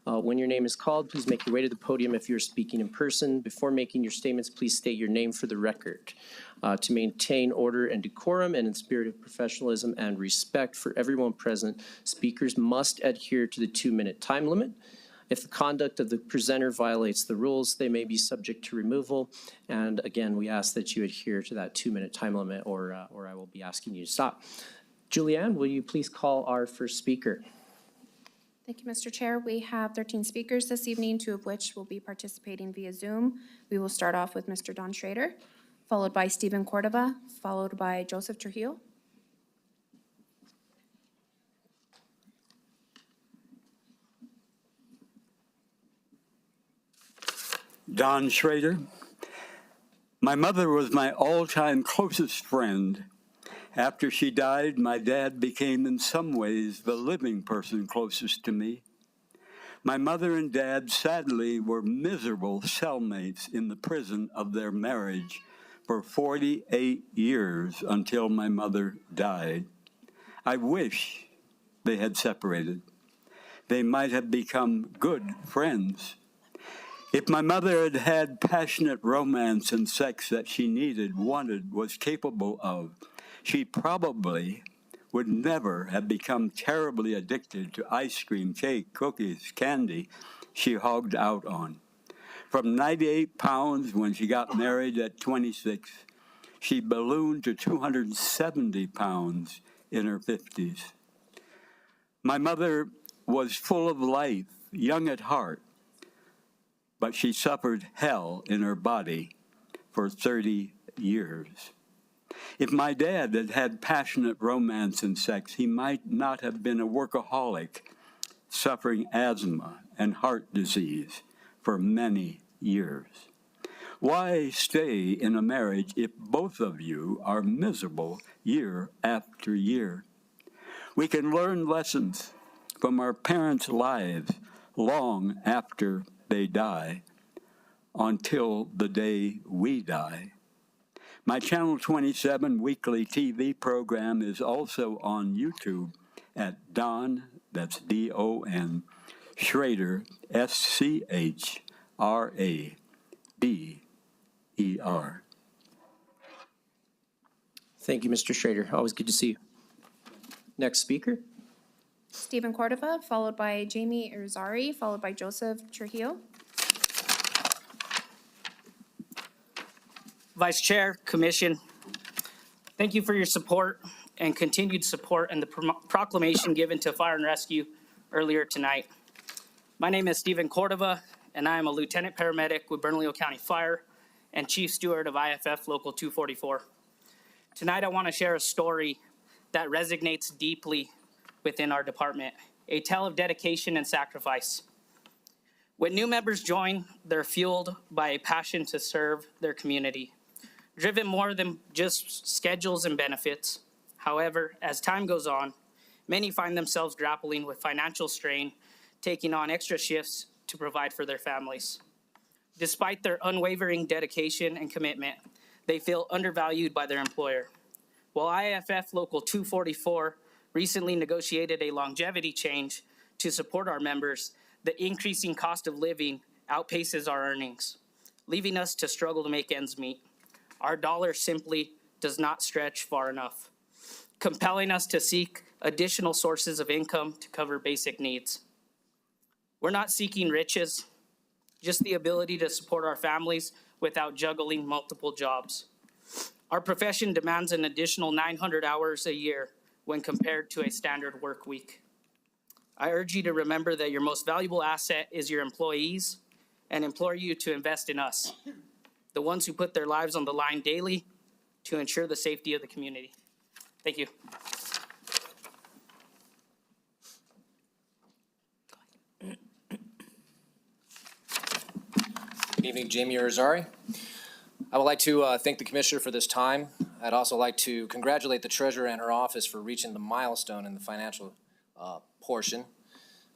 [SPEAKER 1] When your name is called, please make your way to the podium if you're speaking in person. Before making your statements, please state your name for the record. To maintain order and decorum and in spirit of professionalism and respect for everyone present, speakers must adhere to the 2-minute time limit. If the conduct of the presenter violates the rules, they may be subject to removal. And again, we ask that you adhere to that 2-minute time limit, or I will be asking you to stop. Julianne, will you please call our first speaker?
[SPEAKER 6] Thank you, Mr. Chair. We have 13 speakers this evening, 2 of which will be participating via Zoom. We will start off with Mr. Don Schrader, followed by Stephen Cordova, followed by Joseph Trujillo.
[SPEAKER 22] Don Schrader. My mother was my all-time closest friend. After she died, my dad became in some ways the living person closest to me. My mother and dad sadly were miserable cellmates in the prison of their marriage for 48 years until my mother died. I wish they had separated. They might have become good friends. If my mother had had passionate romance and sex that she needed, wanted, was capable of, she probably would never have become terribly addicted to ice cream, cake, cookies, candy she hogged out on. From 98 pounds when she got married at 26, she ballooned to 270 pounds in her 50s. My mother was full of life, young at heart, but she suffered hell in her body for 30 years. If my dad had had passionate romance and sex, he might not have been a workaholic, suffering asthma and heart disease for many years. Why stay in a marriage if both of you are miserable year after year? We can learn lessons from our parents' lives long after they die, until the day we die. My Channel 27 weekly TV program is also on YouTube at Don, that's D-O-N, Schrader, S-C-H-R-A-D-E-R.
[SPEAKER 1] Thank you, Mr. Schrader. Always good to see you. Next speaker.
[SPEAKER 6] Stephen Cordova, followed by Jamie Irizarry, followed by Joseph Trujillo.
[SPEAKER 23] Vice Chair, Commission, thank you for your support and continued support and the proclamation given to Fire and Rescue earlier tonight. My name is Stephen Cordova, and I am a Lieutenant Paramedic with Bernalillo County Fire and Chief Steward of IFF Local 244. Tonight I want to share a story that resonates deeply within our department, a tale of dedication and sacrifice. When new members join, they're fueled by a passion to serve their community, driven more than just schedules and benefits. However, as time goes on, many find themselves grappling with financial strain, taking on extra shifts to provide for their families. Despite their unwavering dedication and commitment, they feel undervalued by their employer. While IFF Local 244 recently negotiated a longevity change to support our members, the increasing cost of living outpaces our earnings, leaving us to struggle to make ends meet. Our dollar simply does not stretch far enough, compelling us to seek additional sources of income to cover basic needs. We're not seeking riches, just the ability to support our families without juggling multiple jobs. Our profession demands an additional 900 hours a year when compared to a standard work week. I urge you to remember that your most valuable asset is your employees and implore you to invest in us, the ones who put their lives on the line daily to ensure the safety of the community. Thank you.
[SPEAKER 7] Good evening, Jamie Irizarry. I would like to thank the commissioner for this time. I'd also like to congratulate the treasurer and her office for reaching the milestone in the financial portion.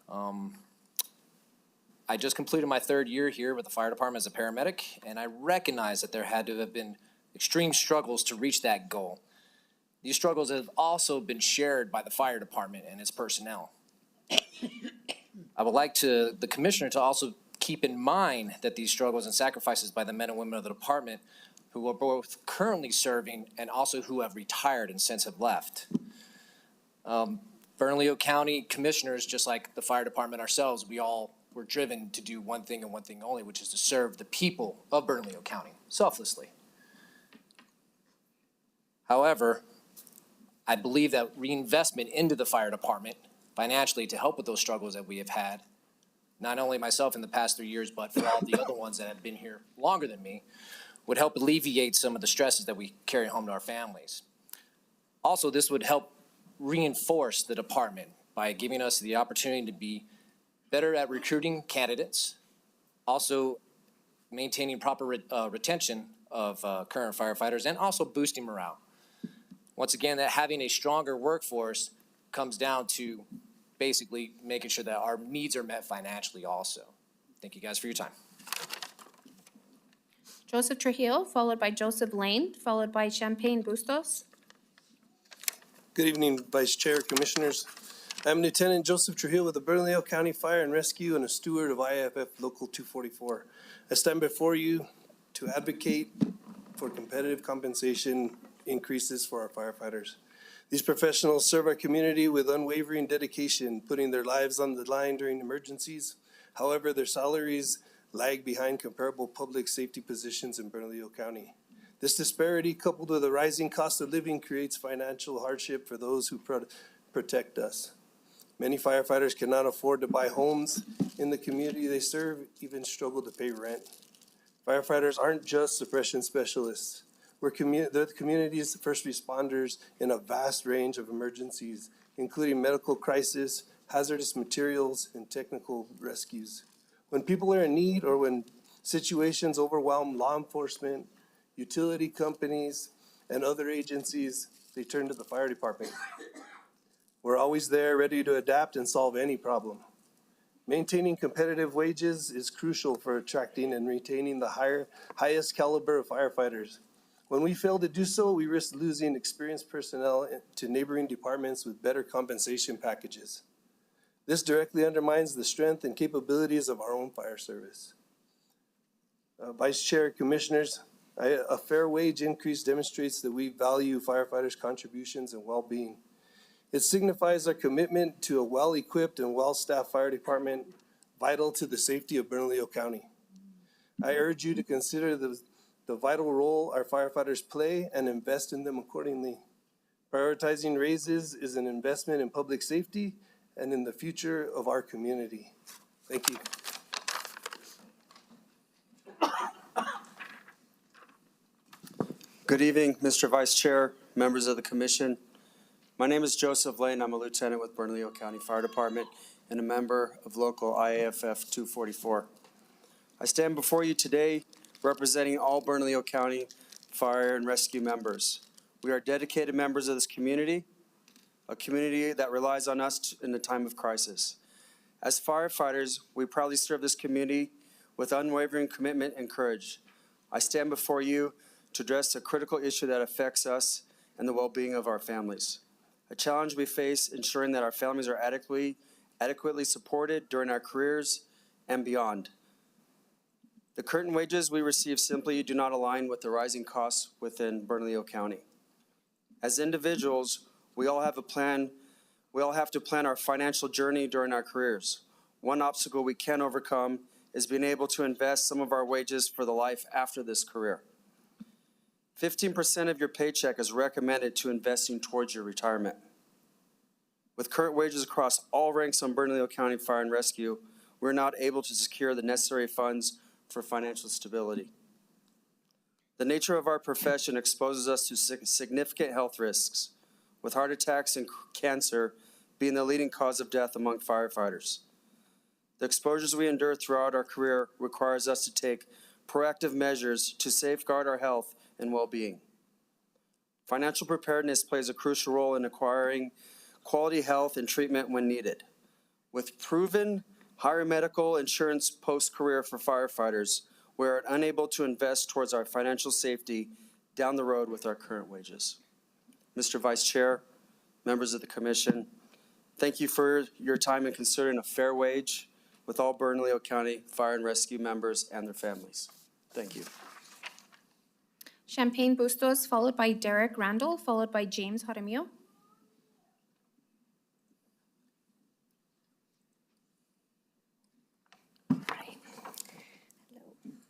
[SPEAKER 7] I just completed my 3rd year here with the fire department as a paramedic, and I recognize that there had to have been extreme struggles to reach that goal. These struggles have also been shared by the fire department and its personnel. I would like the commissioner to also keep in mind that these struggles and sacrifices by the men and women of the department who are both currently serving and also who have retired and since have left. Bernalillo County commissioners, just like the fire department ourselves, we all were driven to do one thing and one thing only, which is to serve the people of Bernalillo County selflessly. However, I believe that reinvestment into the fire department financially to help with those struggles that we have had, not only myself in the past 3 years, but for all the other ones that have been here longer than me, would help alleviate some of the stresses that we carry home to our families. Also, this would help reinforce the department by giving us the opportunity to be better at recruiting candidates, also maintaining proper retention of current firefighters, and also boosting morale. Once again, that having a stronger workforce comes down to basically making sure that our needs are met financially also. Thank you guys for your time.
[SPEAKER 6] Joseph Trujillo, followed by Joseph Lane, followed by Champagne Bustos.
[SPEAKER 9] Good evening, Vice Chair, Commissioners. I'm Lieutenant Joseph Trujillo with the Bernalillo County Fire and Rescue and a steward of IFF Local 244. I stand before you to advocate for competitive compensation increases for our firefighters. These professionals serve our community with unwavering dedication, putting their lives on the line during emergencies. However, their salaries lag behind comparable public safety positions in Bernalillo County. This disparity, coupled with a rising cost of living, creates financial hardship for those who protect us. Many firefighters cannot afford to buy homes in the community they serve, even struggle to pay rent. Firefighters aren't just suppression specialists. They're the community's first responders in a vast range of emergencies, including medical crisis, hazardous materials, and technical rescues. When people are in need or when situations overwhelm law enforcement, utility companies, and other agencies, they turn to the fire department. We're always there, ready to adapt and solve any problem. Maintaining competitive wages is crucial for attracting and retaining the highest caliber of firefighters. When we fail to do so, we risk losing experienced personnel to neighboring departments with better compensation packages. This directly undermines the strength and capabilities of our own fire service. Vice Chair, Commissioners, a fair wage increase demonstrates that we value firefighters' contributions and well-being. It signifies our commitment to a well-equipped and well-staffed fire department vital to the safety of Bernalillo County. I urge you to consider the vital role our firefighters play and invest in them accordingly. Prioritizing raises is an investment in public safety and in the future of our community. Thank you.
[SPEAKER 10] Good evening, Mr. Vice Chair, members of the Commission. My name is Joseph Lane. I'm a lieutenant with Bernalillo County Fire Department, and a member of local IAFF 244. I stand before you today representing all Bernalillo County Fire and Rescue members. We are dedicated members of this community, a community that relies on us in a time of crisis. As firefighters, we proudly serve this community with unwavering commitment and courage. I stand before you to address a critical issue that affects us and the well-being of our families. A challenge we face ensuring that our families are adequately supported during our careers and beyond. The current wages we receive simply do not align with the rising costs within Bernalillo County. As individuals, we all have to plan our financial journey during our careers. One obstacle we can overcome is being able to invest some of our wages for the life after this career. 15% of your paycheck is recommended to investing towards your retirement. With current wages across all ranks on Bernalillo County Fire and Rescue, we're not able to secure the necessary funds for financial stability. The nature of our profession exposes us to significant health risks, with heart attacks and cancer being the leading cause of death among firefighters. The exposures we endure throughout our career requires us to take proactive measures to safeguard our health and well-being. Financial preparedness plays a crucial role in acquiring quality health and treatment when needed. With proven higher medical insurance post-career for firefighters, we are unable to invest towards our financial safety down the road with our current wages. Mr. Vice Chair, members of the Commission, thank you for your time in considering a fair wage with all Bernalillo County Fire and Rescue members and their families. Thank you.
[SPEAKER 6] Champagne Bustos, followed by Derek Randall, followed by James Jaramillo.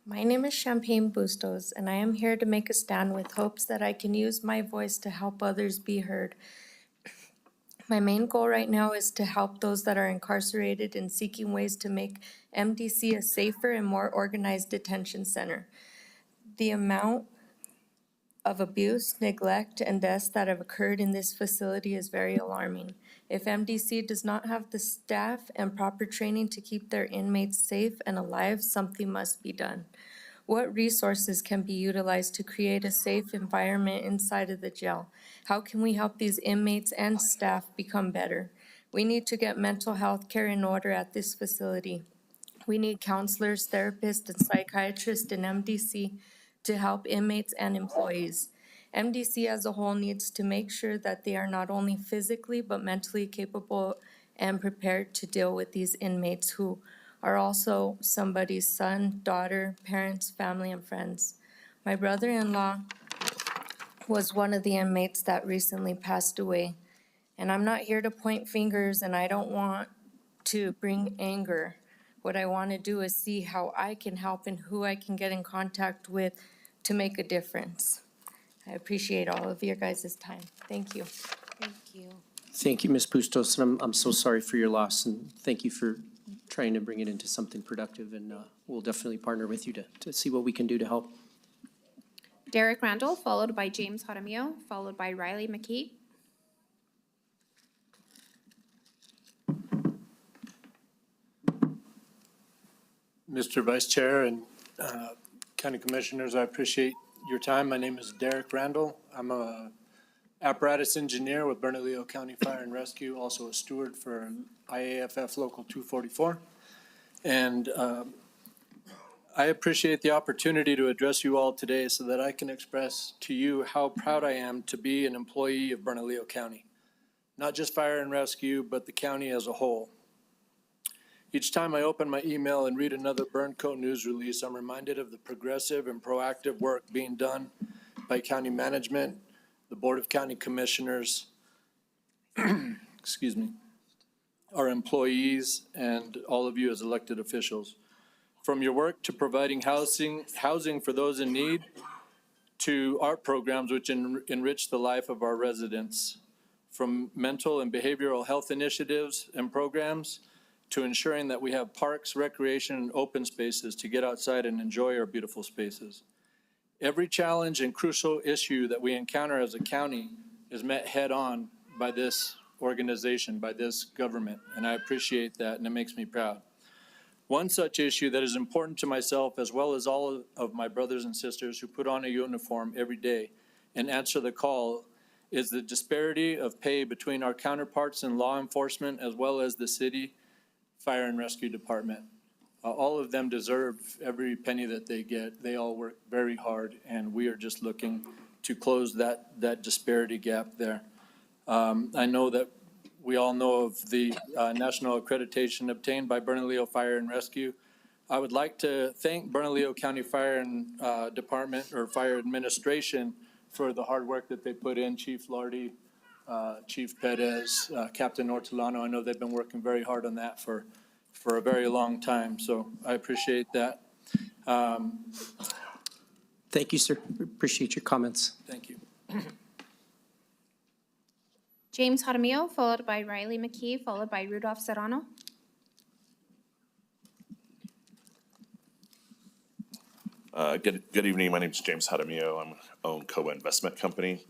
[SPEAKER 5] My name is Champagne Bustos, and I am here to make a stand with hopes that I can use my voice to help others be heard. My main goal right now is to help those that are incarcerated and seeking ways to make MDC a safer and more organized detention center. The amount of abuse, neglect, and deaths that have occurred in this facility is very alarming. If MDC does not have the staff and proper training to keep their inmates safe and alive, something must be done. What resources can be utilized to create a safe environment inside of the jail? How can we help these inmates and staff become better? We need to get mental health care in order at this facility. We need counselors, therapists, and psychiatrists in MDC to help inmates and employees. MDC as a whole needs to make sure that they are not only physically but mentally capable and prepared to deal with these inmates who are also somebody's son, daughter, parents, family, and friends. My brother-in-law was one of the inmates that recently passed away. And I'm not here to point fingers, and I don't want to bring anger. What I want to do is see how I can help and who I can get in contact with to make a difference. I appreciate all of your guys' time. Thank you.
[SPEAKER 14] Thank you.
[SPEAKER 1] Thank you, Ms. Bustos, and I'm so sorry for your loss, and thank you for trying to bring it into something productive, and we'll definitely partner with you to see what we can do to help.
[SPEAKER 6] Derek Randall, followed by James Jaramillo, followed by Riley McKee.
[SPEAKER 11] Mr. Vice Chair and County Commissioners, I appreciate your time. My name is Derek Randall. I'm a apparatus engineer with Bernalillo County Fire and Rescue, also a steward for IAFF Local 244. And I appreciate the opportunity to address you all today so that I can express to you how proud I am to be an employee of Bernalillo County. Not just Fire and Rescue, but the county as a whole. Each time I open my email and read another Burncoat news release, I'm reminded of the progressive and proactive work being done by county management, the Board of County Commissioners, excuse me, our employees, and all of you as elected officials. From your work to providing housing for those in need, to art programs which enrich the life of our residents, from mental and behavioral health initiatives and programs, to ensuring that we have parks, recreation, and open spaces to get outside and enjoy our beautiful spaces. Every challenge and crucial issue that we encounter as a county is met head-on by this organization by this government, and I appreciate that, and it makes me proud. One such issue that is important to myself as well as all of my brothers and sisters who put on a uniform every day and answer the call is the disparity of pay between our counterparts in law enforcement as well as the city fire and rescue department. All of them deserve every penny that they get. They all work very hard, and we are just looking to close that disparity gap there. I know that we all know of the national accreditation obtained by Bernalillo Fire and Rescue. I would like to thank Bernalillo County Fire and Department or Fire Administration for the hard work that they put in. Chief Lardy, Chief Perez, Captain Ortolano. I know they've been working very hard on that for a very long time, so I appreciate that.
[SPEAKER 1] Thank you, sir. Appreciate your comments.
[SPEAKER 11] Thank you.
[SPEAKER 6] James Jaramillo, followed by Riley McKee, followed by Rudolph Serrano.
[SPEAKER 8] Good evening. My name is James Jaramillo. I own COA Investment Company.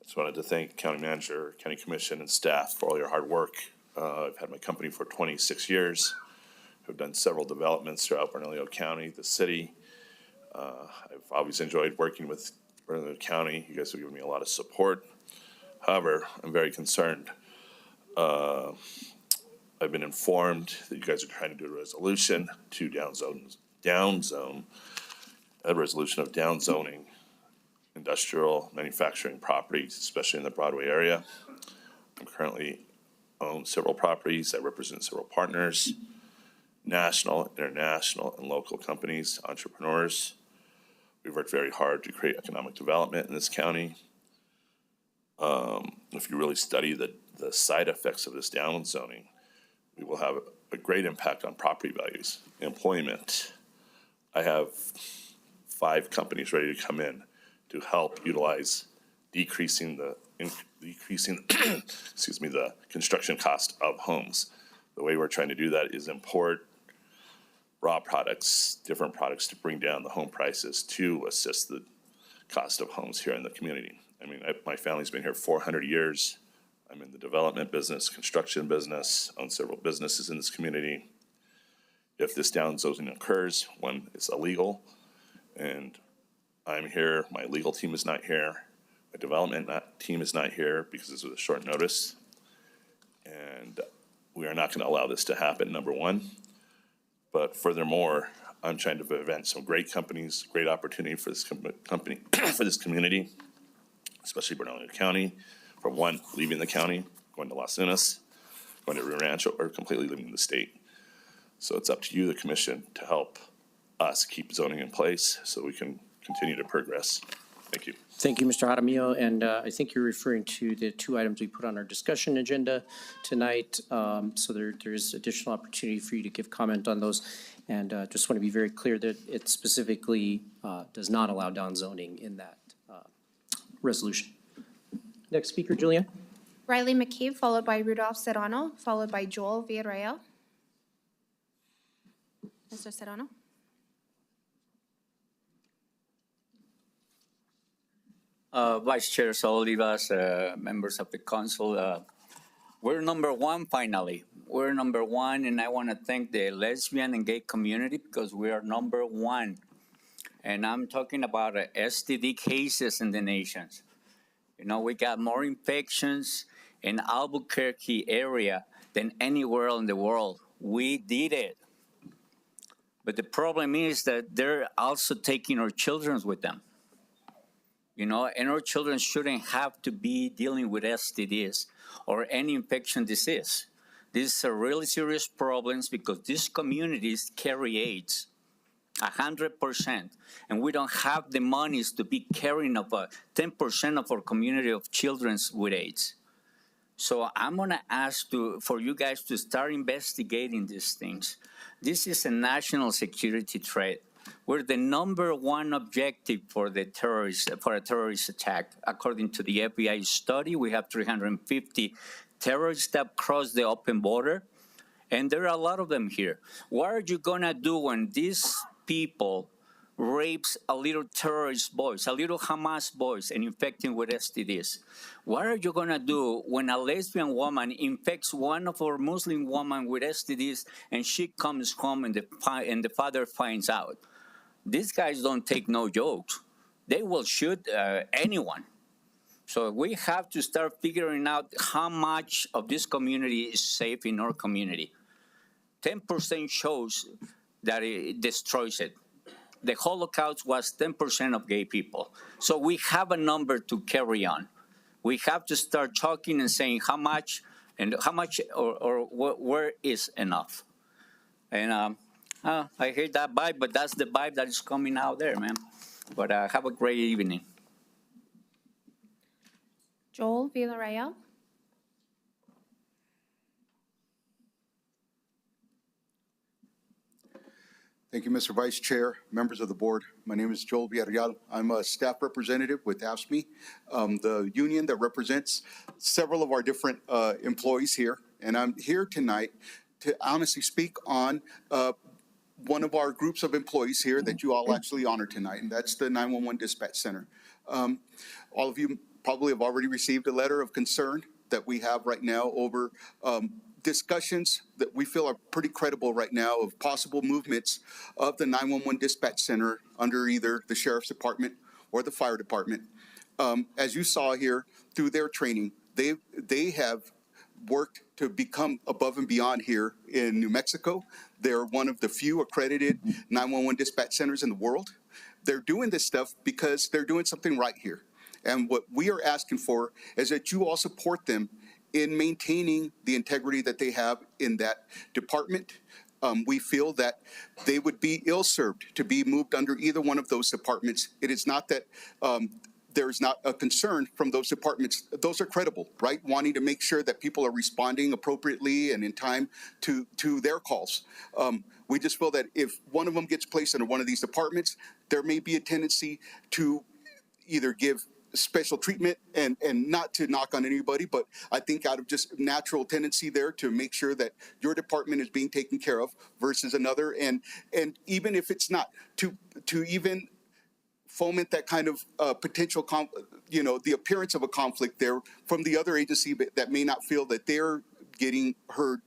[SPEAKER 8] I just wanted to thank County Manager, County Commission, and staff for all your hard work. I've had my company for 26 years. I've done several developments throughout Bernalillo County, the city. I've always enjoyed working with Bernalillo County. You guys have given me a lot of support. However, I'm very concerned. I've been informed that you guys are trying to do a resolution to downzone, a resolution of downzoning industrial manufacturing properties, especially in the Broadway area. I'm currently own several properties. I represent several partners, national, international, and local companies, entrepreneurs. We've worked very hard to create economic development in this county. If you really study the side effects of this downzoning, we will have a great impact on property values, employment. I have 5 companies ready to come in to help utilize decreasing the excuse me, the construction cost of homes. The way we're trying to do that is import raw products, different products to bring down the home prices to assist the cost of homes here in the community. I mean, my family's been here 400 years. I'm in the development business, construction business, own several businesses in this community. If this downzoning occurs, one, it's illegal, and I'm here, my legal team is not here, my development team is not here because this was a short notice, and we are not going to allow this to happen, number one. But furthermore, I'm trying to prevent some great companies, great opportunity for this company, for this community, especially Bernalillo County, from one, leaving the county, going to Las Vegas, going to Rio Rancho, or completely leaving the state. So it's up to you, the commission, to help us keep zoning in place so we can continue to progress. Thank you.
[SPEAKER 1] Thank you, Mr. Jaramillo, and I think you're referring to the 2 items we put on our discussion agenda tonight. So there is additional opportunity for you to give comment on those. And just want to be very clear that it specifically does not allow downzoning in that resolution. Next speaker, Julianne.
[SPEAKER 6] Riley McKee, followed by Rudolph Serrano, followed by Joel Villarreal. Mr. Serrano.
[SPEAKER 12] Vice Chair Olivas, members of the council, we're number 1 finally. We're number 1, and I want to thank the lesbian and gay community because we are number 1. And I'm talking about STD cases in the nation. You know, we got more infections in Albuquerque area than anywhere in the world. We did it. But the problem is that they're also taking our children with them. You know, and our children shouldn't have to be dealing with STDs or any infection disease. These are really serious problems because these communities carry AIDS 100%, and we don't have the monies to be caring about 10% of our community of children with AIDS. So I'm going to ask for you guys to start investigating these things. This is a national security threat. We're the number 1 objective for a terrorist attack. According to the FBI study, we have 350 terrorists that cross the open border, and there are a lot of them here. What are you going to do when these people rapes a little terrorist boys, a little Hamas boys, and infecting with STDs. What are you gonna do when a lesbian woman infects one of our Muslim women with STDs and she comes home and the father finds out? These guys don't take no jokes. They will shoot anyone. So we have to start figuring out how much of this community is safe in our community. 10% shows that it destroys it. The Holocaust was 10% of gay people. So we have a number to carry on. We have to start talking and saying how much or where is enough. And I hate that vibe, but that's the vibe that is coming out there, man. But have a great evening.
[SPEAKER 6] Joel Villarreal.
[SPEAKER 2] Thank you, Mr. Vice Chair, members of the board. My name is Joel Villarreal. I'm a staff representative with AFSCME, the union that represents several of our different employees here. And I'm here tonight to honestly speak on one of our groups of employees here that you all actually honor tonight, and that's the 911 Dispatch Center. All of you probably have already received a letter of concern that we have right now over discussions that we feel are pretty credible right now of possible movements of the 911 Dispatch Center under either the Sheriff's Department or the Fire Department. As you saw here through their training, they have worked to become above and beyond here in New Mexico. They're one of the few accredited 911 dispatch centers in the world. They're doing this stuff because they're doing something right here. And what we are asking for is that you all support them in maintaining the integrity that they have in that department. We feel that they would be ill-served to be moved under either one of those departments. It is not that there's not a concern from those departments. Those are credible, right? Wanting to make sure that people are responding appropriately and in time to their calls. We just feel that if one of them gets placed under one of these departments, there may be a tendency to either give special treatment and not to knock on anybody, but I think out of just natural tendency there to make sure that your department is being taken care of versus another. And even if it's not, to even foment that kind of potential, the appearance of a conflict there from the other agency that may not feel that they're getting heard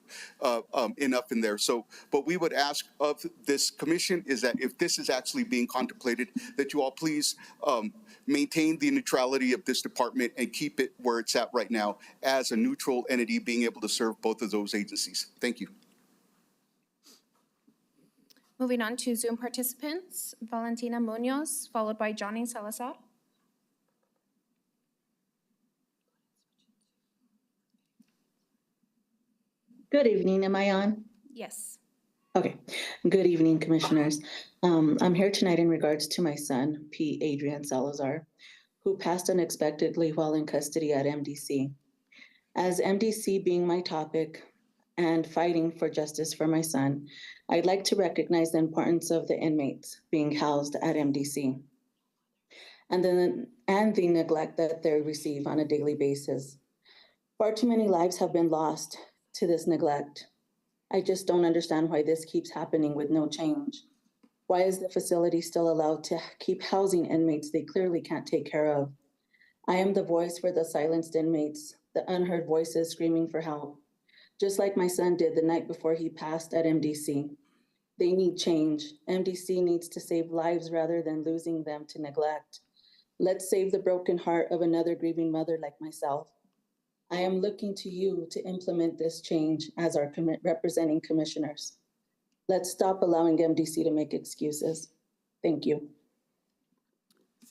[SPEAKER 2] enough in there. So, but we would ask of this commission is that if this is actually being contemplated, that you all please maintain the neutrality of this department and keep it where it's at right now as a neutral entity being able to serve both of those agencies. Thank you.
[SPEAKER 6] Moving on to Zoom participants, Valentina Munoz, followed by Johnny Salazar.
[SPEAKER 13] Good evening, am I on?
[SPEAKER 6] Yes.
[SPEAKER 13] Okay, good evening, commissioners. I'm here tonight in regards to my son, P. Adrian Salazar, who passed unexpectedly while in custody at MDC. As MDC being my topic and fighting for justice for my son, I'd like to recognize the importance of the inmates being housed at MDC and the neglect that they receive on a daily basis. Far too many lives have been lost to this neglect. I just don't understand why this keeps happening with no change. Why is the facility still allowed to keep housing inmates they clearly can't take care of? I am the voice for the silenced inmates, the unheard voices screaming for help, just like my son did the night before he passed at MDC. They need change. MDC needs to save lives rather than losing them to neglect. Let's save the broken heart of another grieving mother like myself. I am looking to you to implement this change as our representing commissioners. Let's stop allowing MDC to make excuses. Thank you.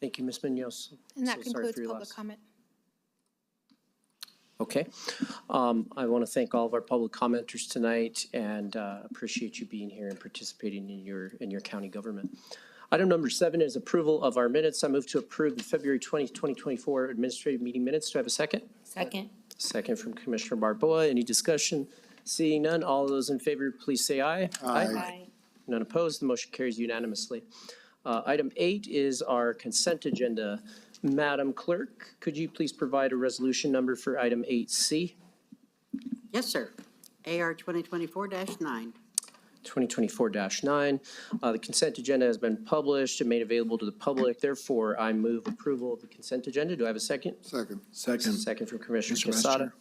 [SPEAKER 1] Thank you, Ms. Munoz.
[SPEAKER 6] And that
[SPEAKER 1] So sorry
[SPEAKER 6] concludes
[SPEAKER 1] for your
[SPEAKER 6] public
[SPEAKER 1] loss.
[SPEAKER 6] comment.
[SPEAKER 1] Okay. I want to thank all of our public commenters tonight and appreciate you being here and participating in your county government. Item number 7 is approval of our minutes. I move to approve the February 20, 2024 administrative meeting minutes. Do I have a second?
[SPEAKER 16] Second.
[SPEAKER 1] Second from Commissioner Barboa. Any discussion? Seeing none, all those in favor, please say aye.
[SPEAKER 16] Aye.
[SPEAKER 1] None opposed, the motion carries unanimously. Item 8 is our consent agenda. Madam Clerk, could you please provide a resolution number for item 8C?
[SPEAKER 15] Yes, sir. AR 2024-9.
[SPEAKER 1] 2024-9. The consent agenda has been published and made available to the public. Therefore, I move approval of the consent agenda. Do I have a second?
[SPEAKER 17] Second.
[SPEAKER 1] Second from Commissioner
[SPEAKER 17] Mr. Vice
[SPEAKER 1] Quesada.
[SPEAKER 17] Chair.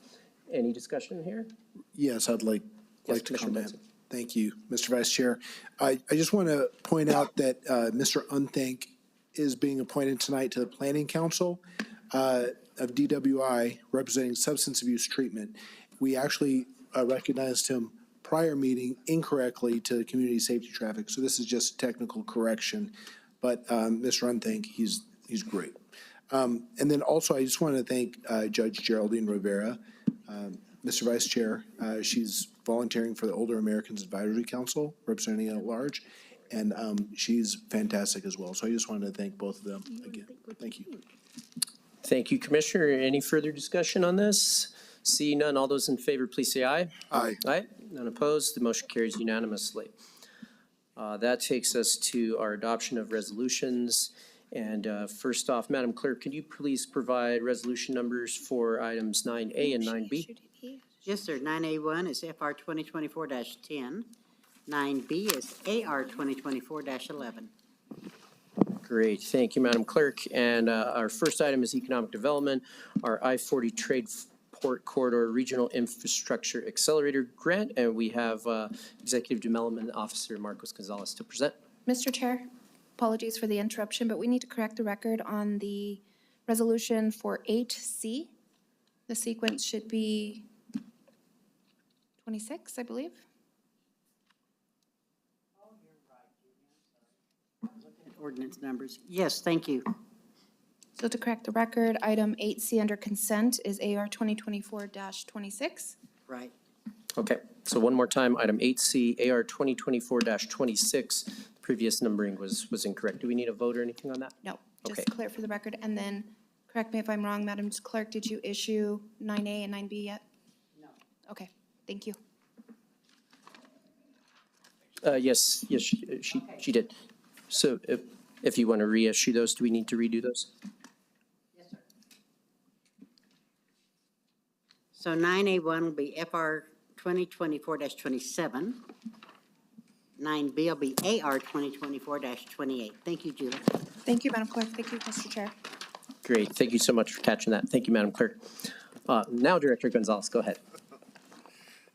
[SPEAKER 1] Any discussion here?
[SPEAKER 17] Yes, I'd like
[SPEAKER 1] Yes,
[SPEAKER 17] to
[SPEAKER 1] Commissioner
[SPEAKER 17] comment.
[SPEAKER 1] Benson.
[SPEAKER 17] Thank you, Mr. Vice Chair. I just want to point out that Mr. Unthank is being appointed tonight to the Planning Council of DWI, representing substance abuse treatment. We actually recognized him prior meeting incorrectly to the community safety traffic, so this is just technical correction. But Mr. Unthank, he's great. And then also, I just want to thank Judge Geraldine Rivera, Mr. Vice Chair. She's volunteering for the Older Americans Advisory Council, representing at large, and she's fantastic as well. So I just wanted to thank both of them again. Thank you.
[SPEAKER 1] Thank you, Commissioner. Any further discussion on this? See none. All those in favor, please say aye.
[SPEAKER 17] Aye.
[SPEAKER 1] Aye. None opposed. The motion carries unanimously. That takes us to our adoption of resolutions. And first off, Madam Clerk, could you please provide resolution numbers for items 9A and 9B?
[SPEAKER 4] Yes, sir. 9A1 is FR 2024-10. 9B is AR 2024-11.
[SPEAKER 1] Great. Thank you, Madam Clerk. And our first item is economic development, our I-40 Trade Port Corridor Regional Infrastructure Accelerator Grant. And we have Executive Development Officer Marcos Gonzalez to present.
[SPEAKER 6] Mr. Chair, apologies for the interruption, but we need to correct the record on the resolution for 8C. The sequence should be 26, I believe.
[SPEAKER 4] Ordinance numbers. Yes, thank you.
[SPEAKER 6] So to correct the record, item 8C under consent is AR 2024-26.
[SPEAKER 4] Right.
[SPEAKER 1] Okay, so one more time, item 8C, AR 2024-26. The previous numbering was incorrect. Do we need a vote or anything on that?
[SPEAKER 6] No, just
[SPEAKER 1] Okay.
[SPEAKER 6] clear for the record. And then, correct me if I'm wrong, Madam Clerk, did you issue 9A and 9B yet? No. Okay, thank you.
[SPEAKER 1] Yes, she did. So if you want to reissue those, do we need to redo those?
[SPEAKER 4] Yes, sir. So 9A1 will be FR 2024-27. 9B will be AR 2024-28. Thank you, Julie.
[SPEAKER 6] Thank you, Madam Clerk. Thank you, Mr. Chair.
[SPEAKER 1] Great, thank you so much for catching that. Thank you, Madam Clerk. Now, Director Gonzalez, go ahead.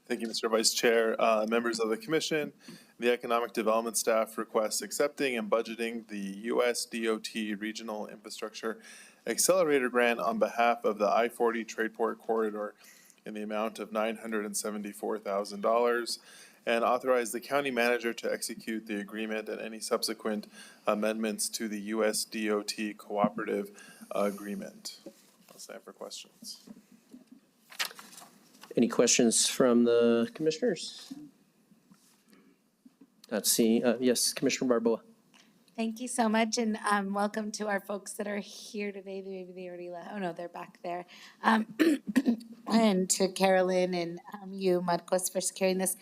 [SPEAKER 15] Thank you, Mr. Vice Chair. Members of the Commission, the Economic Development staff requests accepting and budgeting the U.S. DOT Regional Infrastructure Accelerator Grant on behalf of the I-40 Trade Port Corridor in the amount of $974,000 and authorize the county manager to execute the agreement and any subsequent amendments to the U.S. DOT cooperative agreement. I'll stand for questions.
[SPEAKER 1] Any questions from the commissioners? Not seeing, yes, Commissioner Barboa.
[SPEAKER 14] Thank you so much, and welcome to our folks that are here today. Maybe they already left. Oh, no, they're back there. And to Carolyn and you, Marcos, for securing this.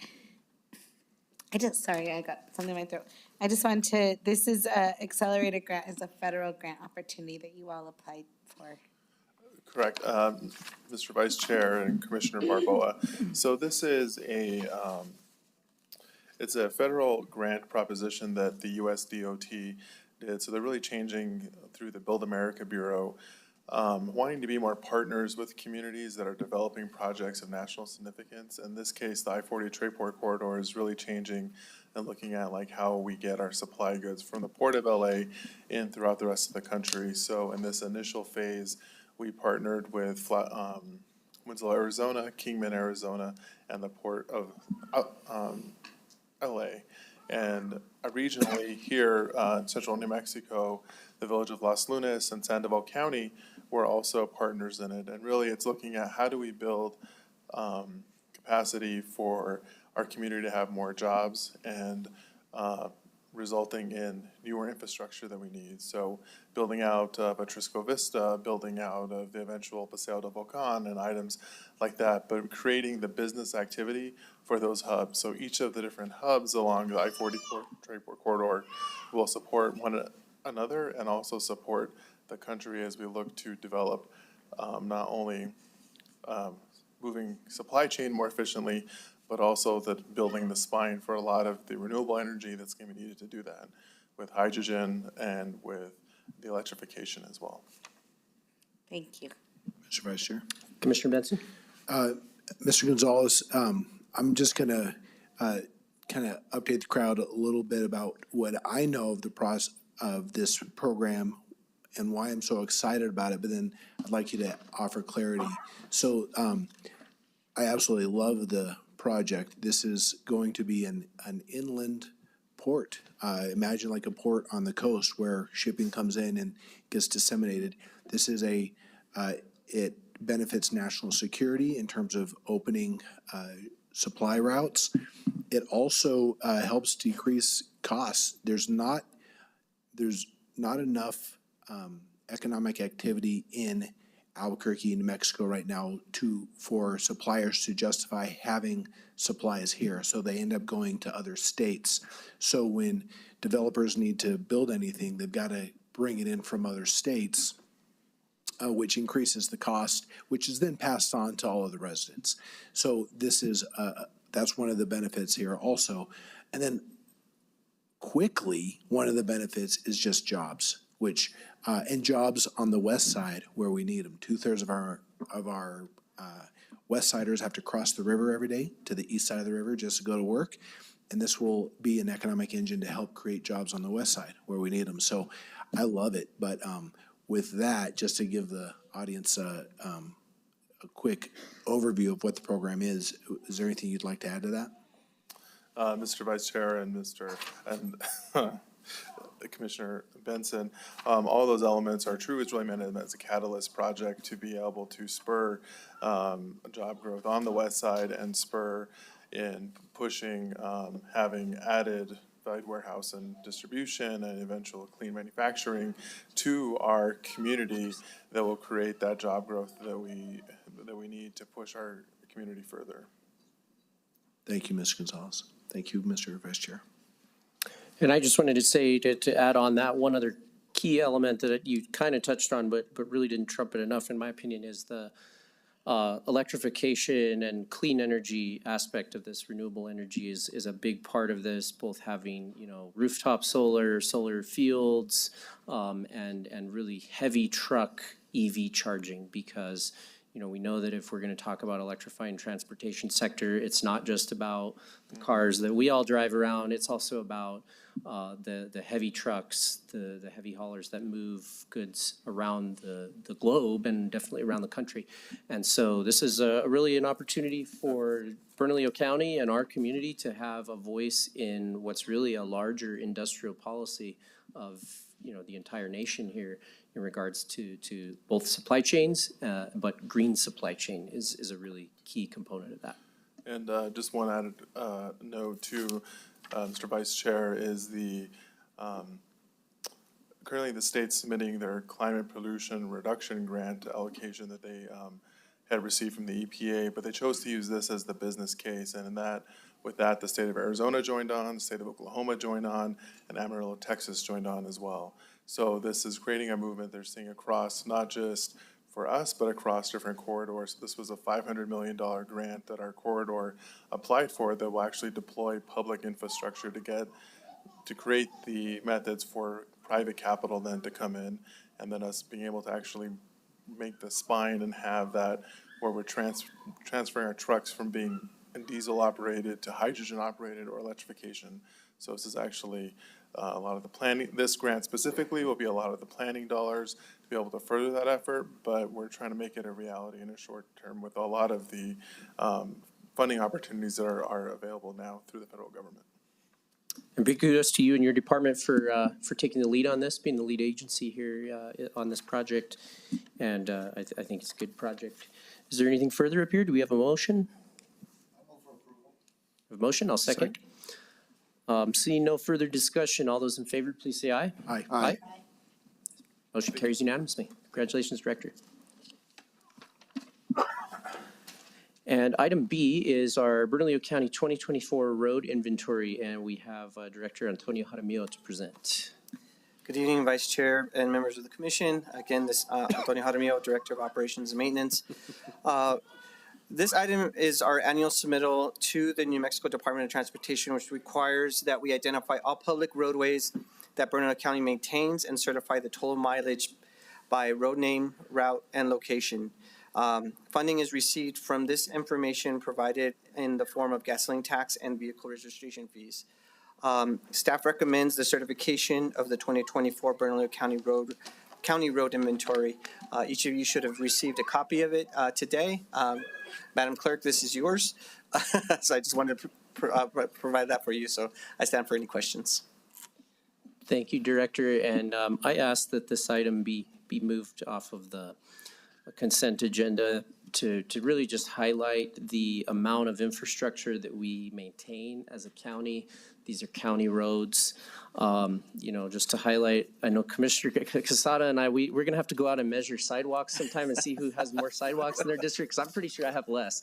[SPEAKER 14] Sorry, I got something in my throat. I just want to, this is a accelerated grant, is a federal grant opportunity that you all applied for.
[SPEAKER 15] Correct, Mr. Vice Chair and Commissioner Barboa. So this is it's a federal grant proposition that the U.S. DOT did. So they're really changing through the Build America Bureau, wanting to be more partners with communities that are developing projects of national significance. In this case, the I-40 Trade Port Corridor is really changing and looking at like how we get our supply goods from the Port of LA in throughout the rest of the country. So in this initial phase, we partnered with Winslow, Arizona, Kingman, Arizona, and the Port of LA. And regionally here in central New Mexico, the village of Las Lunas and Sandoval County were also partners in it. And really it's looking at how do we build capacity for our community to have more jobs and resulting in newer infrastructure that we need. So building out Atrisco Vista, building out of the eventual Paseo del Volcan and items like that, but creating the business activity for those hubs. So each of the different hubs along the I-40 Trade Port Corridor will support one another and also support the country as we look to develop not only moving supply chain more efficiently, but also building the spine for a lot of the renewable energy that's going to be needed to do that, with hydrogen and with the electrification as well.
[SPEAKER 14] Thank you.
[SPEAKER 17] Mr. Vice Chair.
[SPEAKER 1] Commissioner Benson?
[SPEAKER 17] Mr. Gonzalez, I'm just gonna kind of update the crowd a little bit about what I know of the process of this program and why I'm so excited about it, but then I'd like you to offer clarity. So I absolutely love the project. This is going to be an inland port. Imagine like a port on the coast where shipping comes in and gets disseminated. This is it benefits national security in terms of opening supply routes. It also helps decrease costs. There's not enough economic activity in Albuquerque, New Mexico right now for suppliers to justify having supplies here. So they end up going to other states. So when developers need to build anything, they've got to bring it in from other states, which increases the cost, which is then passed on to all of the residents. So this is that's one of the benefits here also. And then quickly, one of the benefits is just jobs, which and jobs on the west side where we need them. 2/3 of our west siders have to cross the river every day to the east side of the river just to go to work. And this will be an economic engine to help create jobs on the west side where we need them. So I love it. But with that, just to give the audience a quick overview of what the program is there anything you'd like to add to that?
[SPEAKER 15] Mr. Vice Chair and Commissioner Benson, all those elements are true. It's really meant as a catalyst project to be able to spur job growth on the west side and spur in pushing having added valued warehouse and distribution and eventual clean manufacturing to our community that will create that job growth that we need to push our community further.
[SPEAKER 17] Thank you, Mr. Gonzalez. Thank you, Mr. Vice Chair.
[SPEAKER 1] And I just wanted to say to add on that one other key element that you kind of touched on, but really didn't trumpet enough, in my opinion, is the electrification and clean energy aspect of this. Renewable energy is a big part of this, both having, rooftop solar fields, and really heavy truck EV charging, because we know that if we're going to talk about electrifying transportation sector, it's not just about the cars that we all drive around. It's also about the heavy trucks, the heavy haulers that move goods around the globe and definitely around the country. And so this is really an opportunity for Bernalillo County and our community to have a voice in what's really a larger industrial policy of the entire nation here in regards to both supply chains, but green supply chain is a really key component of that.
[SPEAKER 15] And just one added note too, Mr. Vice Chair, is currently the state's submitting their climate pollution reduction grant allocation that they had received from the EPA, but they chose to use this as the business case, and with that, the state of Arizona joined on, the state of Oklahoma joined on, and Amarillo, Texas joined on as well. So this is creating a movement they're seeing across, not just for us, but across different corridors. This was a $500 million grant that our corridor applied for that will actually deploy public infrastructure to create the methods for private capital then to come in, and then us being able to actually make the spine and have that where we're transferring our trucks from being diesel operated to hydrogen operated or electrification. So this is actually a lot of the planning. This grant specifically will be a lot of the planning dollars to be able to further that effort, but we're trying to make it a reality in a short term with a lot of the funding opportunities that are available now through the federal government.
[SPEAKER 1] And big kudos to you and your department for taking the lead on this, being the lead agency here on this project. And I think it's a good project. Is there anything further up here? Do we have a motion? A motion? I'll second. Seeing no further discussion, all those in favor, please say aye.
[SPEAKER 17] Aye.
[SPEAKER 1] Aye. Motion carries unanimously. Congratulations, Director. And item B is our Bernalillo County 2024 road inventory, and we have Director Antonio Jaramillo to present.
[SPEAKER 3] Good evening, Vice Chair and members of the Commission. Again, this Antonio Jaramillo, Director of Operations and Maintenance. This item is our annual submittal to the New Mexico Department of Transportation, which requires that we identify all public roadways that Bernalillo County maintains and certify the total mileage by road name, route, and location. Funding is received from this information provided in the form of gasoline tax and vehicle registration fees. Staff recommends the certification of the 2024 Bernalillo County Road Inventory. Each of you should have received a copy of it today. Madam Clerk, this is yours. So I just wanted to provide that for you. So I stand for any questions.
[SPEAKER 1] Thank you, Director. And I ask that this item be moved off of the consent agenda to really just highlight the amount of infrastructure that we maintain as a county. These are county roads. Just to highlight, I know Commissioner Quesada and we're going to have to go out and measure sidewalks sometime and see who has more sidewalks in their district, because I'm pretty sure I have less,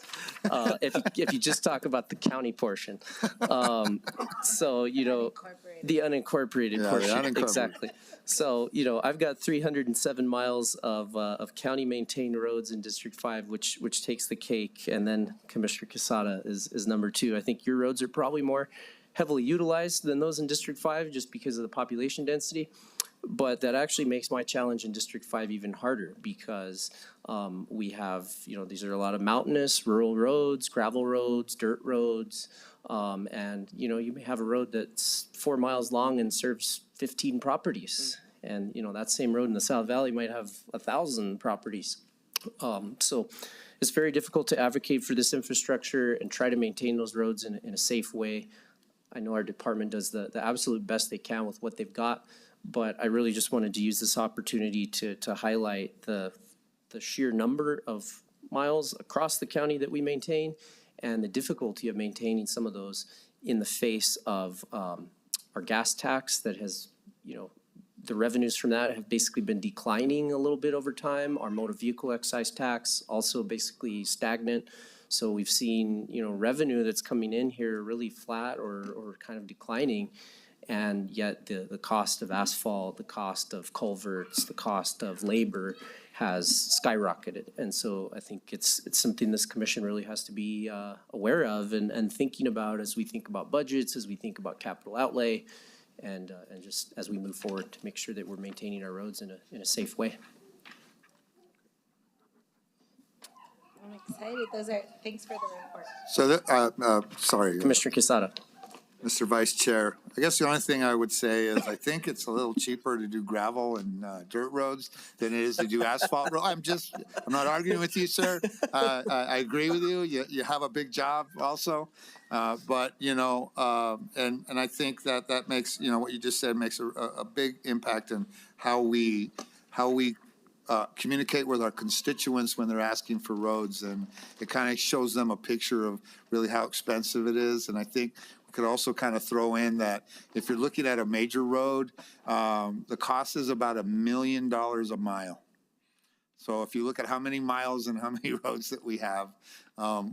[SPEAKER 1] if you just talk about the county portion. The unincorporated portion. Exactly. So, I've got 307 miles of county maintained roads in District 5, which takes the cake. And then Commissioner Quesada is number 2. I think your roads are probably more heavily utilized than those in District 5 just because of the population density. But that actually makes my challenge in District 5 even harder because we have, these are a lot of mountainous, rural roads, gravel roads, dirt roads. And you may have a road that's 4 miles long and serves 15 properties. And, that same road in the South Valley might have 1,000 properties. So it's very difficult to advocate for this infrastructure and try to maintain those roads in a safe way. I know our department does the absolute best they can with what they've got, but I really just wanted to use this opportunity to highlight the sheer number of miles across the county that we maintain and the difficulty of maintaining some of those in the face of our gas tax that has, the revenues from that have basically been declining a little bit over time. Our motor vehicle excise tax also basically stagnant. So we've seen, revenue that's coming in here really flat or kind of declining. And yet the cost of asphalt, the cost of culverts, the cost of labor has skyrocketed. And so I think it's something this commission really has to be aware of and thinking about as we think about budgets, as we think about capital outlay, and just as we move forward to make sure that we're maintaining our roads in a safe way.
[SPEAKER 14] I'm excited. Thanks for the report.
[SPEAKER 18] So, sorry.
[SPEAKER 1] Commissioner Quesada.
[SPEAKER 18] Mr. Vice Chair, I guess the only thing I would say is I think it's a little cheaper to do gravel and dirt roads than it is to do asphalt road. I'm not arguing with you, sir. I agree with you. You have a big job also. But, and I think that makes, what you just said makes a big impact in how we communicate with our constituents when they're asking for roads, and it kind of shows them a picture of really how expensive it is. And I think we could also kind of throw in that if you're looking at a major road, the cost is about $1 million a mile. So if you look at how many miles and how many roads that we have,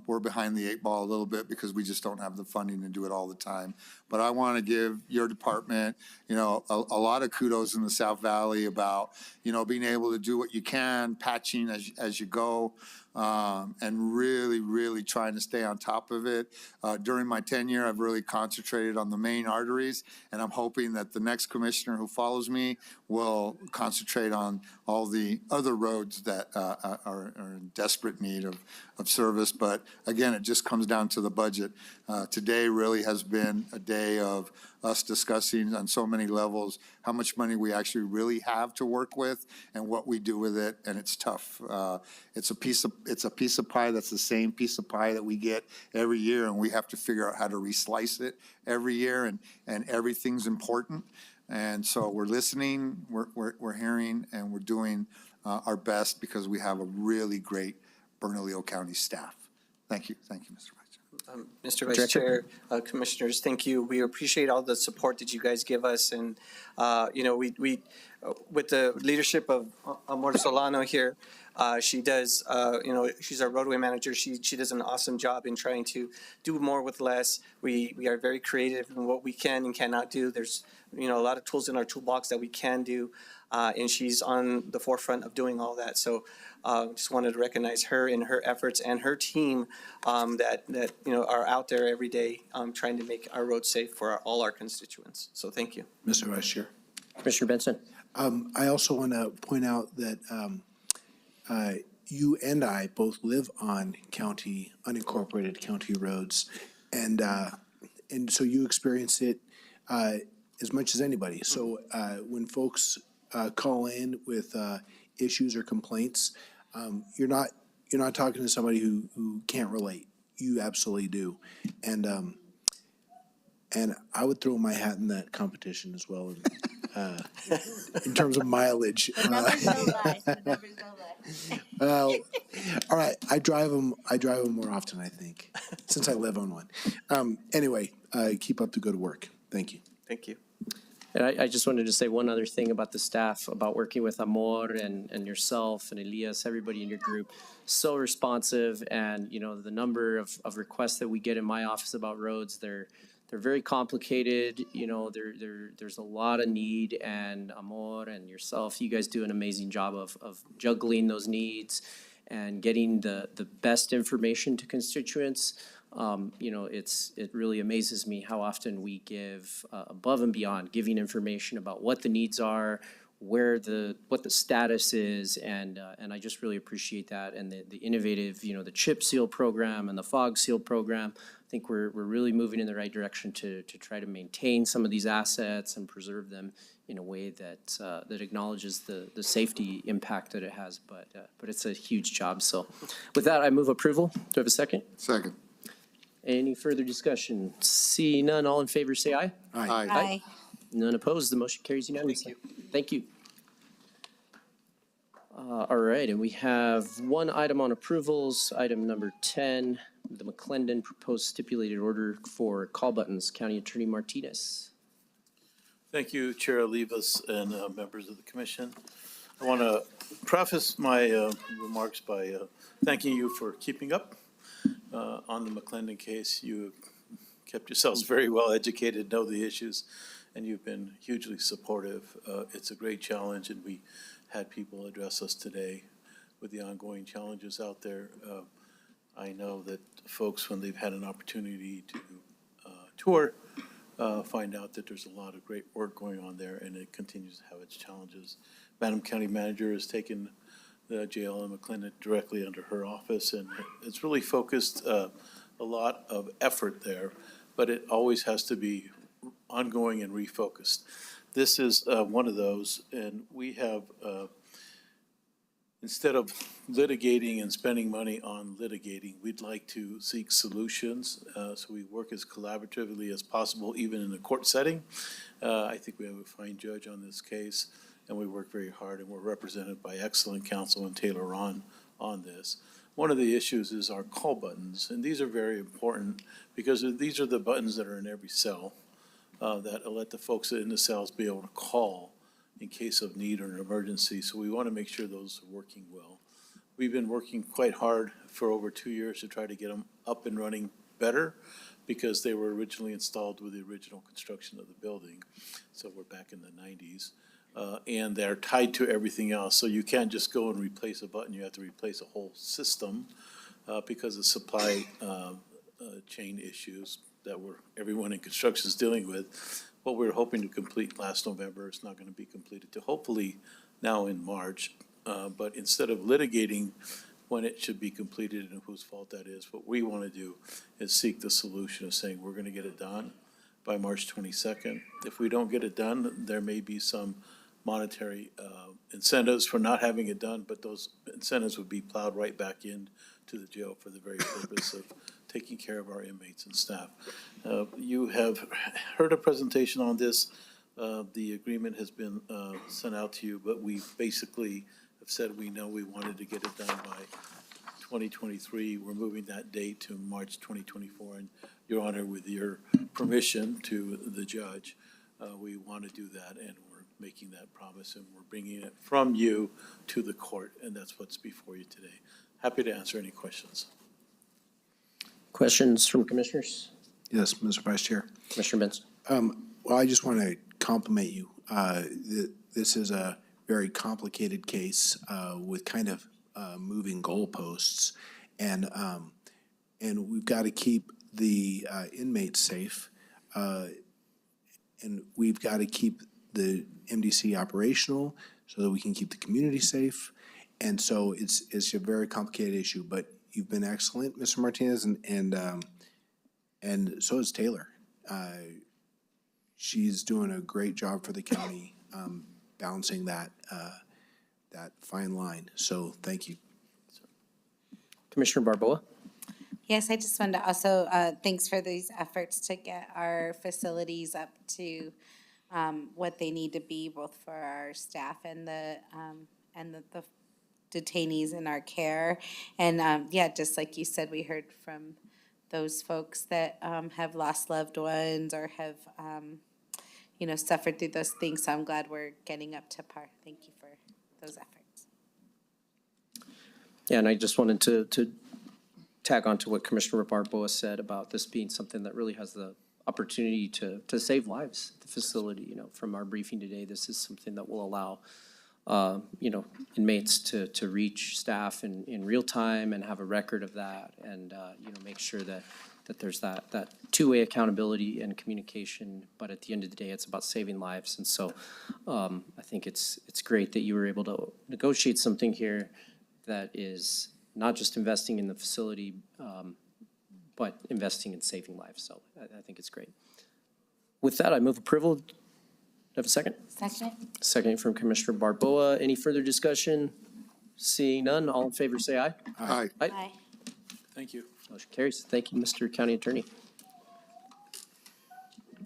[SPEAKER 18] we're behind the 8 ball a little bit because we just don't have the funding to do it all the time. But I want to give your department, a lot of kudos in the South Valley about, being able to do what you can, patching as you go, and really, really trying to stay on top of it. During my tenure, I've really concentrated on the main arteries, and I'm hoping that the next commissioner who follows me will concentrate on all the other roads that are in desperate need of service. But again, it just comes down to the budget. Today really has been a day of us discussing on so many levels how much money we actually really have to work with and what we do with it, and it's tough. It's a piece of pie that's the same piece of pie that we get every year, and we have to figure out how to reslice it every year, and everything's important. And so we're listening, we're hearing, and we're doing our best because we have a really great Bernalillo County staff. Thank you, Mr. Vice Chair.
[SPEAKER 3] Mr. Vice Chair, Commissioners, thank you. We appreciate all the support that you guys give us, and we with the leadership of Amor Solano here, She does, she's our roadway manager. She does an awesome job in trying to do more with less. We are very creative in what we can and cannot do. There's, a lot of tools in our toolbox that we can do, and she's on the forefront of doing all that. So just wanted to recognize her and her efforts and her team that are out there every day trying to make our roads safe for all our constituents. So thank you.
[SPEAKER 17] Mr. Vice Chair.
[SPEAKER 1] Commissioner Benson.
[SPEAKER 17] I also want to point out that you and I both live on unincorporated county roads, and so you experience it as much as anybody. So when folks call in with issues or complaints, you're not talking to somebody who can't relate. You absolutely do, and I would throw my hat in that competition as well. In terms of mileage.
[SPEAKER 4] The numbers don't lie. The numbers don't lie.
[SPEAKER 17] All right, I drive them more often, I think, since I live on one. Anyway, keep up the good work. Thank you.
[SPEAKER 3] Thank you.
[SPEAKER 1] And I just wanted to say one other thing about the staff, about working with Amor and yourself and Elias, everybody in your group. So responsive, and the number of requests that we get in my office about roads, they're very complicated. There's a lot of need, and Amor and yourself, you guys do an amazing job of juggling those needs and getting the best information to constituents. It really amazes me how often we give above and beyond, giving information about what the needs are, what the status is, and I just really appreciate that. And the innovative, the chip seal program and the fog seal program. I think we're really moving in the right direction to try to maintain some of these assets and preserve them in a way that acknowledges the safety impact that it has. But it's a huge job. So with that, I move approval. Do I have a second?
[SPEAKER 18] Second.
[SPEAKER 1] Any further discussion? See none, all in favor say aye.
[SPEAKER 18] Aye.
[SPEAKER 14] Aye.
[SPEAKER 1] None opposed, the motion carries unanimously. Thank you. All right, and we have one item on approvals, item number 10, the McClendon proposed stipulated order for call buttons. County Attorney Martinez.
[SPEAKER 19] Thank you, Chair Olivas and members of the commission. I want to preface my remarks by thanking you for keeping up on the McClendon case. You kept yourselves very well educated, know the issues, and you've been hugely supportive. It's a great challenge, and we had people address us today with the ongoing challenges out there. I know that folks, when they've had an opportunity to tour, find out that there's a lot of great work going on there, and it continues to have its challenges. Madam County Manager has taken the jail in McClendon directly under her office, and it's really focused a lot of effort there, but it always has to be ongoing and refocused. This is one of those, and we have, instead of litigating and spending money on litigating, we'd like to seek solutions. So we work as collaboratively as possible, even in a court setting. I think we have a fine judge on this case, and we work very hard, and we're represented by excellent counsel and Taylor Ron on this. One of the issues is our call buttons, and these are very important because these are the buttons that are in every cell that let the folks in the cells be able to call in case of need or an emergency. So we want to make sure those are working well. We've been working quite hard for over 2 years to try to get them up and running better because they were originally installed with the original construction of the building. So we're back in the 90s. And they're tied to everything else. So you can't just go and replace a button. You have to replace a whole system because of supply chain issues that everyone in construction is dealing with. What we were hoping to complete last November is not going to be completed to hopefully now in March. But instead of litigating when it should be completed and whose fault that is, what we want to do is seek the solution of saying we're going to get it done by March 22nd. If we don't get it done, there may be some monetary incentives for not having it done, but those incentives would be plowed right back in to the jail for the very purpose of taking care of our inmates and staff. You have heard a presentation on this. The agreement has been sent out to you, but we basically have said we know we wanted to get it done by 2023. We're moving that date to March 2024, and Your Honor, with your permission to the judge, we want to do that, and we're making that promise, and we're bringing it from you to the court, and that's what's before you today. Happy to answer any questions.
[SPEAKER 1] Questions from commissioners?
[SPEAKER 17] Yes, Mr. Vice Chair.
[SPEAKER 1] Commissioner Benson?
[SPEAKER 17] Well, I just want to compliment you. This is a very complicated case with kind of moving goalposts, and we've got to keep the inmates safe, and we've got to keep the MDC operational so that we can keep the community safe. And so it's a very complicated issue, but you've been excellent, Mr. Martinez, and so is Taylor. She's doing a great job for the county, balancing that fine line. So thank you.
[SPEAKER 1] Commissioner Barboa?
[SPEAKER 14] Yes, I just wanted to also, thanks for these efforts to get our facilities up to what they need to be, both for our staff and the detainees in our care. And yeah, just like you said, we heard from those folks that have lost loved ones or have, suffered through those things. So I'm glad we're getting up to par. Thank you for those efforts.
[SPEAKER 1] Yeah, and I just wanted to tag on to what Commissioner Barboa said about this being something that really has the opportunity to save lives at the facility. From our briefing today, this is something that will allow inmates to reach staff in real time and have a record of that, and make sure that there's that two-way accountability and communication. But at the end of the day, it's about saving lives. And so I think it's great that you were able to negotiate something here that is not just investing in the facility, but investing in saving lives. So I think it's great. With that, I move approval. Have a second?
[SPEAKER 14] Second.
[SPEAKER 1] Second from Commissioner Barboa. Any further discussion? Seeing none, all in favor say aye.
[SPEAKER 18] Aye.
[SPEAKER 14] Aye.
[SPEAKER 19] Thank you.
[SPEAKER 1] Motion carries. Thank you, Mr. County Attorney.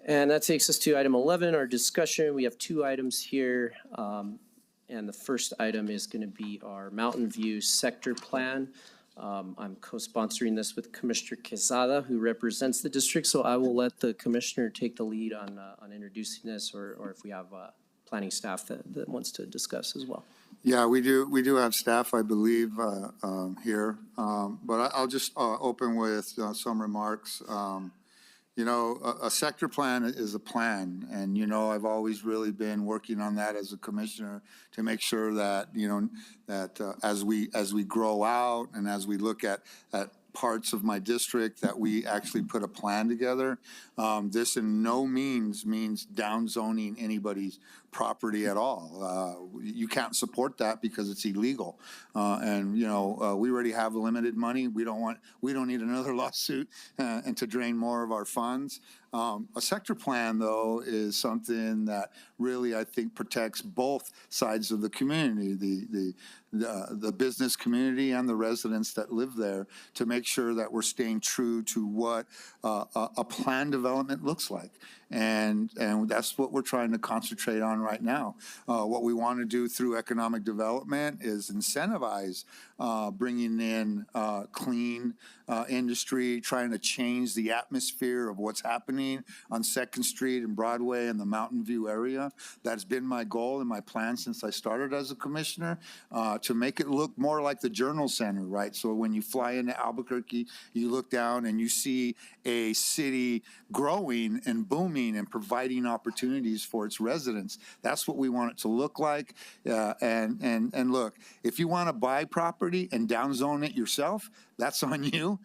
[SPEAKER 1] And that takes us to item 11, our discussion. We have two items here. And the first item is going to be our Mountain View Sector Plan. I'm co-sponsoring this with Commissioner Quezada, who represents the district, so I will let the commissioner take the lead on introducing this, or if we have planning staff that wants to discuss as well.
[SPEAKER 18] Yeah, we do have staff, I believe, here, but I'll just open with some remarks. A sector plan is a plan, and I've always really been working on that as a commissioner to make sure that that as we grow out and as we look at parts of my district, that we actually put a plan together. This in no means downzoning anybody's property at all. You can't support that because it's illegal. And we already have limited money. We don't need another lawsuit and to drain more of our funds. A sector plan, though, is something that really, I think, protects both sides of the community, the business community and the residents that live there, to make sure that we're staying true to what a plan development looks like. And that's what we're trying to concentrate on right now. What we want to do through economic development is incentivize bringing in clean industry, trying to change the atmosphere of what's happening on 2nd Street and Broadway and the Mountain View area. That's been my goal and my plan since I started as a commissioner, to make it look more like the Journal Center, right? So when you fly into Albuquerque, you look down and you see a city growing and booming and providing opportunities for its residents. That's what we want it to look like. And look, if you want to buy property and downzone it yourself, that's on you.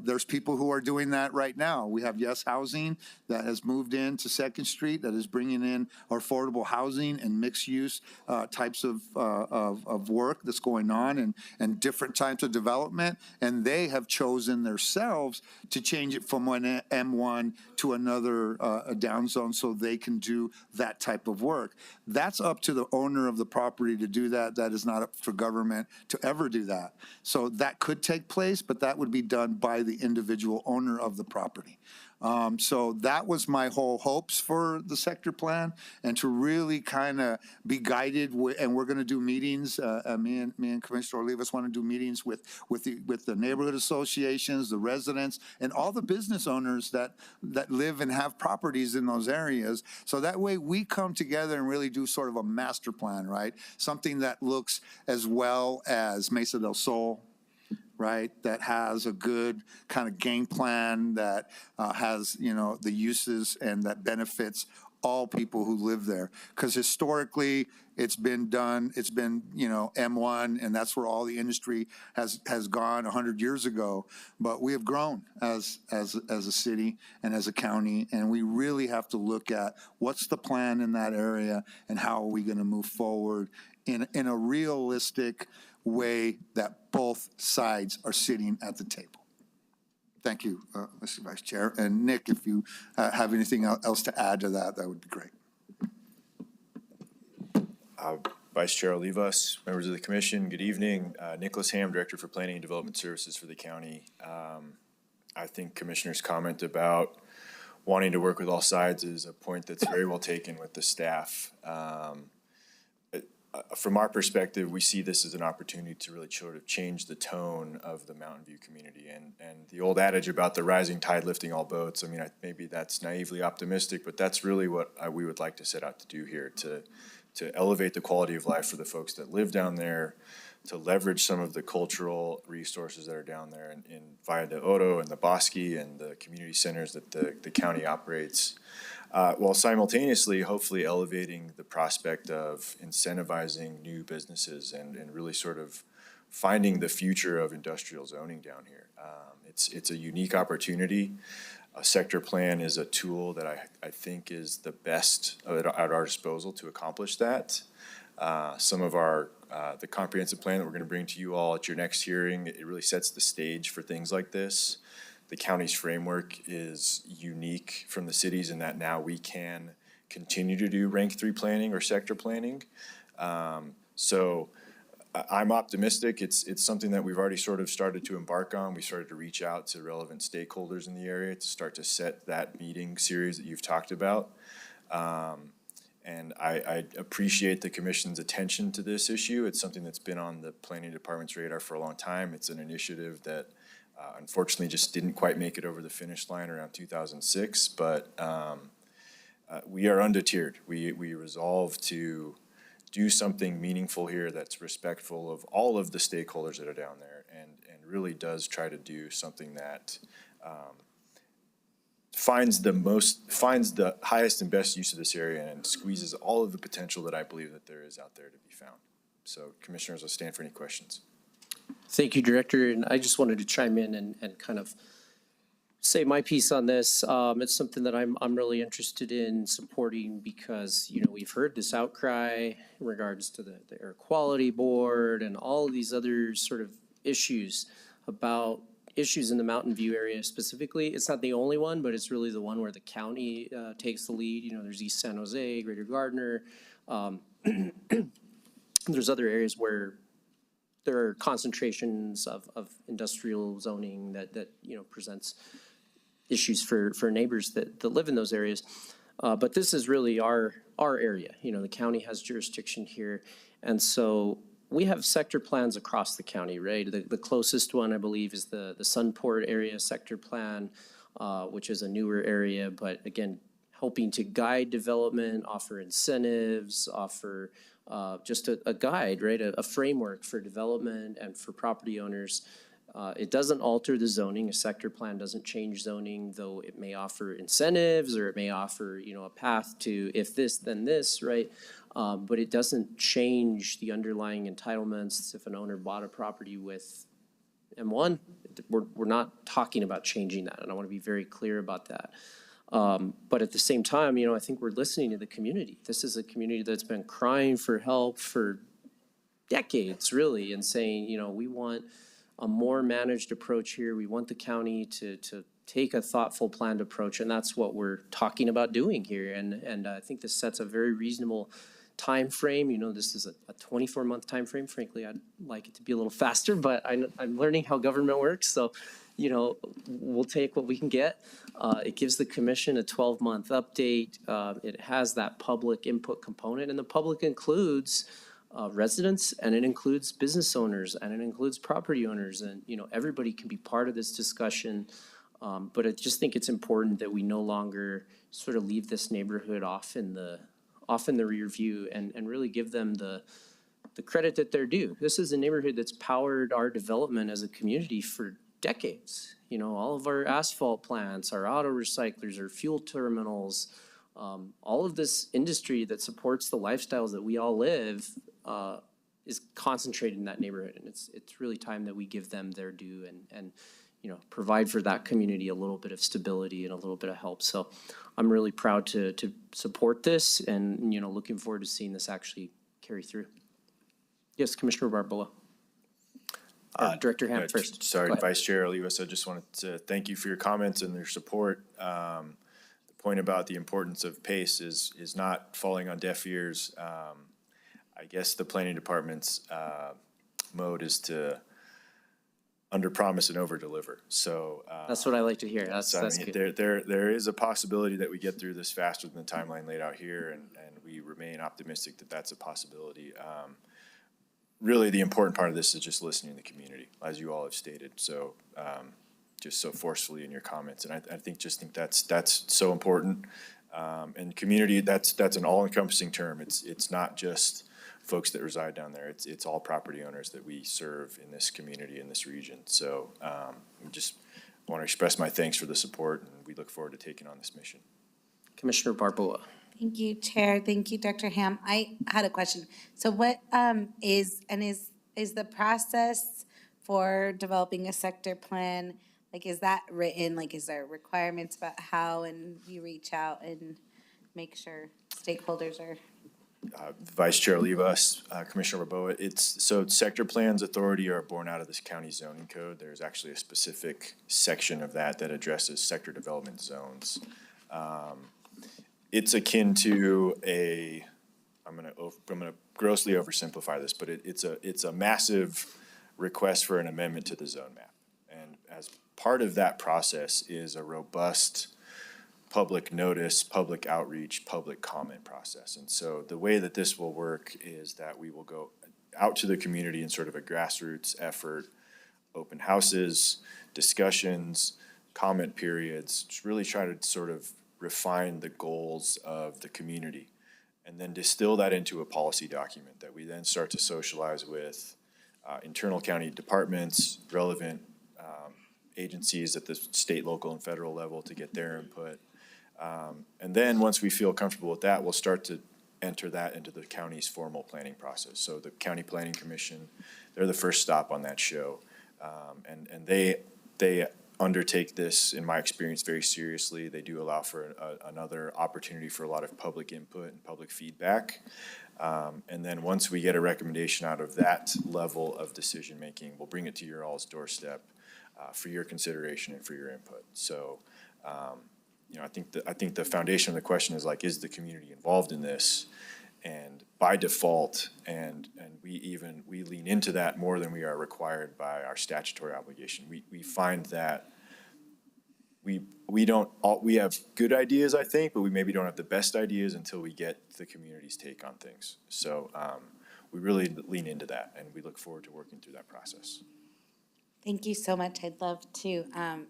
[SPEAKER 18] There's people who are doing that right now. We have Yes Housing that has moved into 2nd Street that is bringing in affordable housing and mixed use types of work that's going on, and different types of development. And they have chosen themselves to change it from one M1 to another down zone so they can do that type of work. That's up to the owner of the property to do that. That is not up for government to ever do that. So that could take place, but that would be done by the individual owner of the property. So that was my whole hopes for the sector plan, and to really kind of be guided. And we're going to do meetings. Me and Commissioner Olivas want to do meetings with the neighborhood associations, the residents, and all the business owners that live and have properties in those areas. So that way we come together and really do sort of a master plan, right? Something that looks as well as Mesa del Sol, right, that has a good kind of game plan, that has, you know, the uses and that benefits all people who live there. Because historically, it's been done, it's been, you know, M1, and that's where all the industry has gone 100 years ago. But we have grown as a city and as a county, and we really have to look at what's the plan in that area and how are we going to move forward in a realistic way that both sides are sitting at the table. Thank you, Mr. Vice Chair. And Nick, if you have anything else to add to that, that would be great.
[SPEAKER 20] Vice Chair Olivas, members of the commission, good evening. Nicholas Ham, Director for Planning and Development Services for the county. I think Commissioner's comment about wanting to work with all sides is a point that's very well taken with the staff. From our perspective, we see this as an opportunity to really sort of change the tone of the Mountain View community. And the old adage about the rising tide lifting all boats, I mean, maybe that's naively optimistic, but that's really what we would like to set out to do here, to elevate the quality of life for the folks that live down there, to leverage some of the cultural resources that are down there in Valle de Oro and the Bosque and the community centers that the county operates. While simultaneously, hopefully elevating the prospect of incentivizing new businesses and really sort of finding the future of industrial zoning down here. It's a unique opportunity. A sector plan is a tool that I think is the best at our disposal to accomplish that. Some of the comprehensive plan that we're going to bring to you all at your next hearing, it really sets the stage for things like this. The county's framework is unique from the cities in that now we can continue to do rank 3 planning or sector planning. So I'm optimistic. It's something that we've already sort of started to embark on. We started to reach out to relevant stakeholders in the area to start to set that meeting series that you've talked about. And I appreciate the commission's attention to this issue. It's something that's been on the planning department's radar for a long time. It's an initiative that unfortunately just didn't quite make it over the finish line around 2006, but we are undeterred. We resolve to do something meaningful here that's respectful of all of the stakeholders that are down there and really does try to do something that finds the highest and best use of this area and squeezes all of the potential that I believe that there is out there to be found. So commissioners, I'll stand for any questions.
[SPEAKER 1] Thank you, Director. And I just wanted to chime in and kind of say my piece on this. It's something that I'm really interested in supporting because, you know, we've heard this outcry in regards to the Air Quality Board and all of these other sort of issues about issues in the Mountain View area specifically. It's not the only one, but it's really the one where the county takes the lead. You know, there's East San Jose, Greater Gardner. There's other areas where there are concentrations of industrial zoning that you know presents issues for neighbors that live in those areas. But this is really our area. You know, the county has jurisdiction here, and so we have sector plans across the county, right? The closest one, I believe, is the Sunport area sector plan, which is a newer area, but again, helping to guide development, offer incentives, offer just a guide, right? A framework for development and for property owners. It doesn't alter the zoning. A sector plan doesn't change zoning, though it may offer incentives or it may offer, you know, a path to if this, then this, right? But it doesn't change the underlying entitlements. If an owner bought a property with M1, we're not talking about changing that, and I want to be very clear about that. But at the same time, you know, I think we're listening to the community. This is a community that's been crying for help for decades, really, and saying, you know, we want a more managed approach here. We want the county to take a thoughtful, planned approach, and that's what we're talking about doing here. And I think this sets a very reasonable time frame. You know, this is a 24-month time frame. Frankly, I'd like it to be a little faster, but I'm learning how government works. So, you know, we'll take what we can get. It gives the commission a 12-month update. It has that public input component, and the public includes residents, and it includes business owners, and it includes property owners, and, you know, everybody can be part of this discussion. But I just think it's important that we no longer sort of leave this neighborhood off in the rear view, and really give them the credit that they're due. This is a neighborhood that's powered our development as a community for decades. You know, all of our asphalt plants, our auto recyclers, our fuel terminals, all of this industry that supports the lifestyles that we all live is concentrated in that neighborhood. And it's really time that we give them their due and you know, provide for that community a little bit of stability and a little bit of help. So I'm really proud to support this, and, you know, looking forward to seeing this actually carry through. Yes, Commissioner Barboa. Director Ham first.
[SPEAKER 20] Sorry, Vice Chair Olivas, I just wanted to thank you for your comments and your support. The point about the importance of pace is not falling on deaf ears. I guess the planning department's mode is to under-promise and over-deliver. So
[SPEAKER 1] that's what I like to hear. That's good.
[SPEAKER 20] There is a possibility that we get through this faster than the timeline laid out here, and we remain optimistic that that's a possibility. Really, the important part of this is just listening to the community, as you all have stated. So just so forcefully in your comments, and I think that's so important. And community, that's an all-encompassing term. It's not just folks that reside down there. It's all property owners that we serve in this community, in this region. So we just want to express my thanks for the support, and we look forward to taking on this mission.
[SPEAKER 1] Commissioner Barboa.
[SPEAKER 14] Thank you, Chair. Thank you, Dr. Ham. I had a question. So what is the process for developing a sector plan, like, is that written? Like, is there requirements about how, and you reach out and make sure stakeholders are?
[SPEAKER 20] Vice Chair Olivas, Commissioner Barboa, so sector plans authority are born out of this county zoning code. There's actually a specific section of that addresses sector development zones. It's akin to I'm gonna grossly oversimplify this, but it's a massive request for an amendment to the zone map. And as part of that process is a robust public notice, public outreach, public comment process. And so the way that this will work is that we will go out to the community in sort of a grassroots effort, open houses, discussions, comment periods, just really try to sort of refine the goals of the community, and then distill that into a policy document that we then start to socialize with internal county departments, relevant agencies at the state, local, and federal level to get their input. And then once we feel comfortable with that, we'll start to enter that into the county's formal planning process. So the County Planning Commission, they're the first stop on that show. And they undertake this, in my experience, very seriously. They do allow for another opportunity for a lot of public input and public feedback. And then once we get a recommendation out of that level of decision-making, we'll bring it to your all's doorstep for your consideration and for your input. So, you know, I think the foundation of the question is, like, is the community involved in this? And by default, and we lean into that more than we are required by our statutory obligation. We find that we have good ideas, I think, but we maybe don't have the best ideas until we get the community's take on things. So we really lean into that, and we look forward to working through that process.
[SPEAKER 14] Thank you so much. I'd love to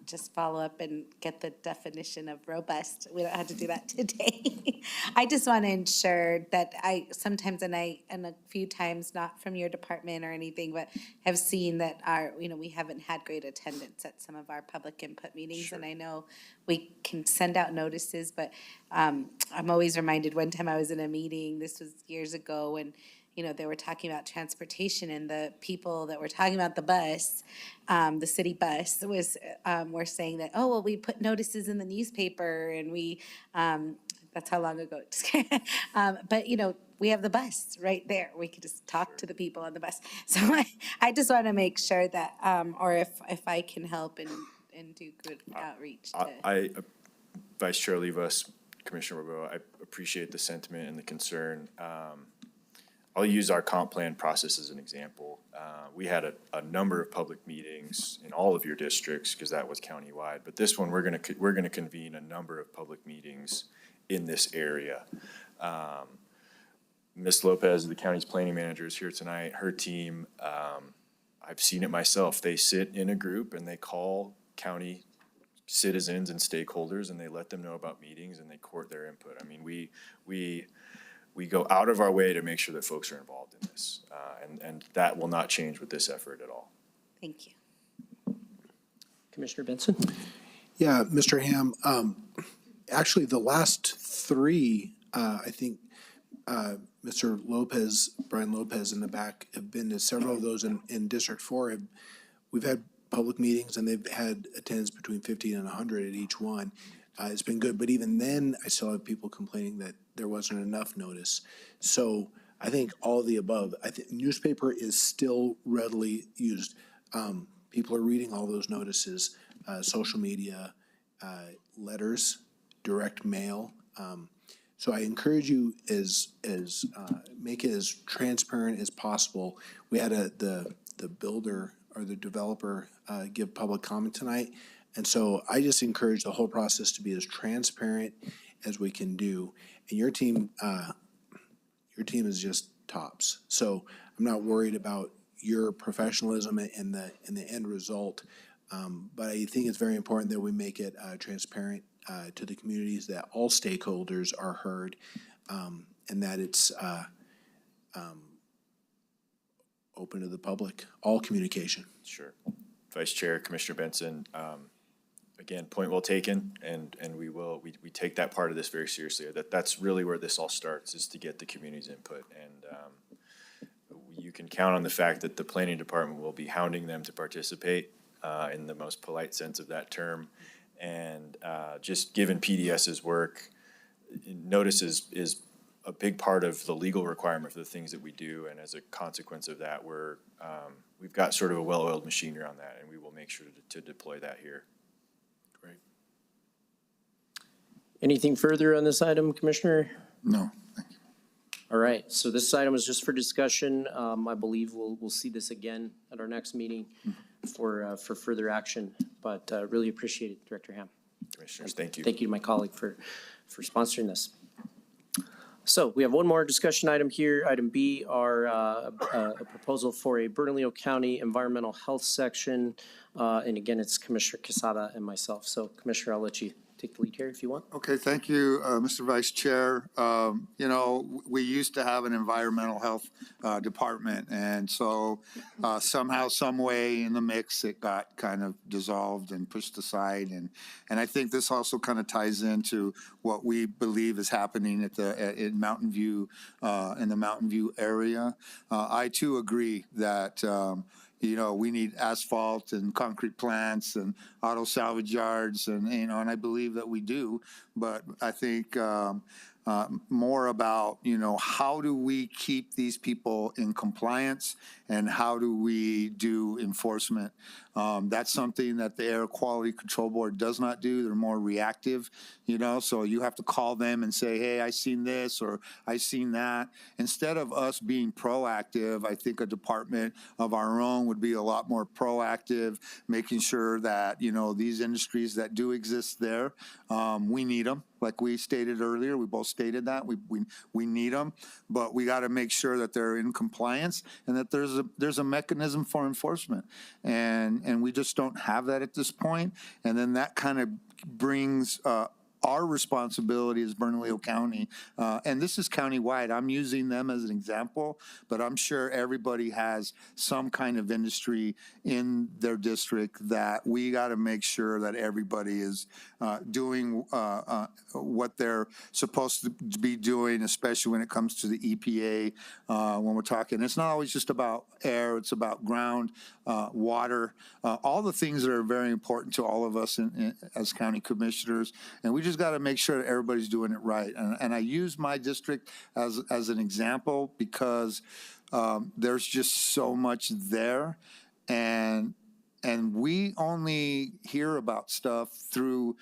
[SPEAKER 14] just follow up and get the definition of robust. We don't have to do that today. I just want to ensure that sometimes, and a few times, not from your department or anything, but have seen that we haven't had great attendance at some of our public input meetings. Sure. And I know we can send out notices, but I'm always reminded, one time I was in a meeting, this was years ago, and they were talking about transportation, and the people that were talking about the bus, the city bus, were saying that, oh, well, we put notices in the newspaper, and that's how long ago. But, we have the bus right there. We could just talk to the people on the bus. So I just want to make sure that, or if I can help and do good outreach.
[SPEAKER 20] Vice Chair Olivas, Commissioner Barboa, I appreciate the sentiment and the concern. I'll use our comp plan process as an example. We had a number of public meetings in all of your districts because that was countywide. But this one, we're gonna convene a number of public meetings in this area. Ms. Lopez, the county's planning manager, is here tonight. Her team, I've seen it myself. They sit in a group and they call county citizens and stakeholders and they let them know about meetings and they court their input. I mean, we go out of our way to make sure that folks are involved in this. And that will not change with this effort at all.
[SPEAKER 14] Thank you.
[SPEAKER 1] Commissioner Benson?
[SPEAKER 17] Yeah, Mr. Ham, actually, the last three, I think, Mr. Lopez, Brian Lopez in the back, have been to several of those in District 4. We've had public meetings and they've had attendance between 50 and 100 at each one. It's been good, but even then, I still have people complaining that there wasn't enough notice. So I think all of the above. I think newspaper is still readily used. People are reading all those notices, social media, letters, direct mail. So I encourage you make it as transparent as possible. We had the builder or the developer give public comment tonight. And so I just encourage the whole process to be as transparent as we can do. And your team is just tops. So I'm not worried about your professionalism and the end result. But I think it's very important that we make it transparent to the communities, that all stakeholders are heard, and that it's open to the public, all communication.
[SPEAKER 20] Sure. Vice Chair, Commissioner Benson, again, point well taken, and we take that part of this very seriously. That's really where this all starts, is to get the community's input. And you can count on the fact that the planning department will be hounding them to participate in the most polite sense of that term. And just given PDS's work, notice is a big part of the legal requirement for the things that we do. And as a consequence of that, we've got sort of a well-oiled machine around that, and we will make sure to deploy that here.
[SPEAKER 17] Great.
[SPEAKER 1] Anything further on this item, Commissioner?
[SPEAKER 18] No.
[SPEAKER 1] All right, so this item is just for discussion. I believe we'll see this again at our next meeting for further action, but really appreciate it, Director Ham.
[SPEAKER 20] Commissioners, thank you.
[SPEAKER 1] Thank you to my colleague for sponsoring this. So we have one more discussion item here. Item B are a proposal for a Bernalillo County Environmental Health section. And again, it's Commissioner Quesada and myself. So Commissioner, I'll let you take the lead here if you want.
[SPEAKER 18] Okay, thank you, Mr. Vice Chair. You know, we used to have an environmental health department, and so somehow, some way in the mix, it got kind of dissolved and pushed aside. And I think this also kind of ties into what we believe is happening in Mountain View, in the Mountain View area. I too agree that you know, we need asphalt and concrete plants and auto salvage yards, and and I believe that we do. But I think more about, how do we keep these people in compliance and how do we do enforcement? That's something that the Air Quality Control Board does not do. They're more reactive, so you have to call them and say, hey, I seen this or I seen that. Instead of us being proactive, I think a department of our own would be a lot more proactive, making sure that, these industries that do exist there, we need them. Like we stated earlier, we both stated that we need them, but we got to make sure that they're in compliance and that there's a mechanism for enforcement, and we just don't have that at this point. And then that kind of brings our responsibility as Bernalillo County, and this is countywide. I'm using them as an example, but I'm sure everybody has some kind of industry in their district that we got to make sure that everybody is doing what they're supposed to be doing, especially when it comes to the EPA. When we're talking, it's not always just about air, it's about ground, water, all the things that are very important to all of us as county commissioners. And we just got to make sure that everybody's doing it right. And I use my district as an example because there's just so much there. And And we only hear about stuff through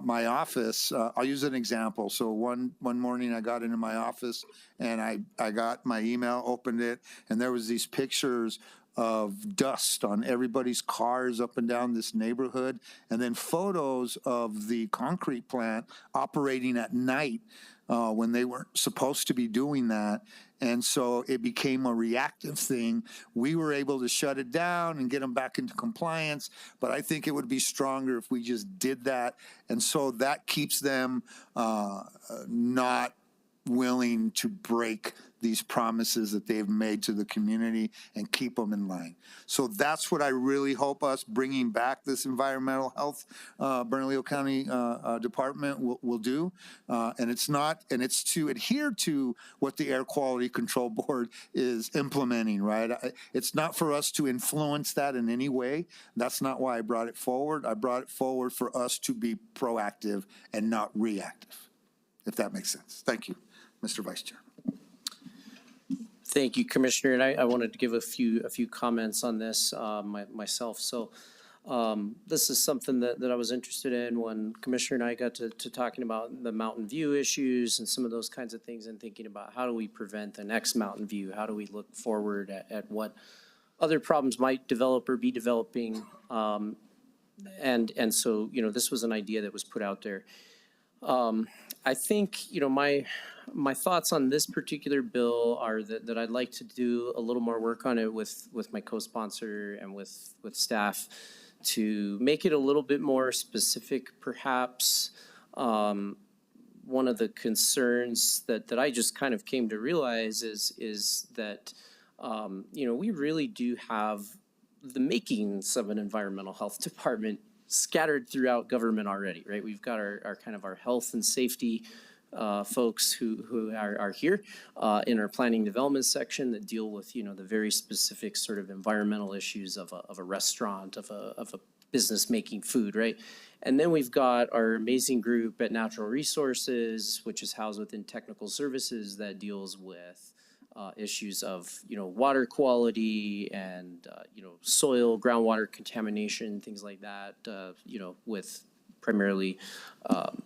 [SPEAKER 18] my office. I'll use an example. So one morning I got into my office and I got my email, opened it, and there was these pictures of dust on everybody's cars up and down this neighborhood, and then photos of the concrete plant operating at night when they weren't supposed to be doing that. And so it became a reactive thing. We were able to shut it down and get them back into compliance, but I think it would be stronger if we just did that. And so that keeps them not willing to break these promises that they've made to the community and keep them in line. So that's what I really hope us bringing back this environmental health Bernalillo County Department will do. And it's to adhere to what the Air Quality Control Board is implementing, right? It's not for us to influence that in any way. That's not why I brought it forward. I brought it forward for us to be proactive and not reactive, if that makes sense. Thank you, Mr. Vice Chair.
[SPEAKER 1] Thank you, Commissioner, and I wanted to give a few comments on this myself. So this is something that I was interested in when Commissioner and I got to talking about the Mountain View issues and some of those kinds of things, and thinking about how do we prevent the next Mountain View? How do we look forward at what other problems might develop or be developing? And so, this was an idea that was put out there. I think, my thoughts on this particular bill are that I'd like to do a little more work on it with my co-sponsor and with staff to make it a little bit more specific, perhaps. One of the concerns that I just kind of came to realize is that, we really do have the makings of an environmental health department scattered throughout government already, right? We've got our kind of our health and safety folks who are here in our planning development section that deal with, the very specific sort of environmental issues of a restaurant, of a business making food, right? And then we've got our amazing group at Natural Resources, which is housed within Technical Services, that deals with issues of, water quality and, soil, groundwater contamination, things like that, with primarily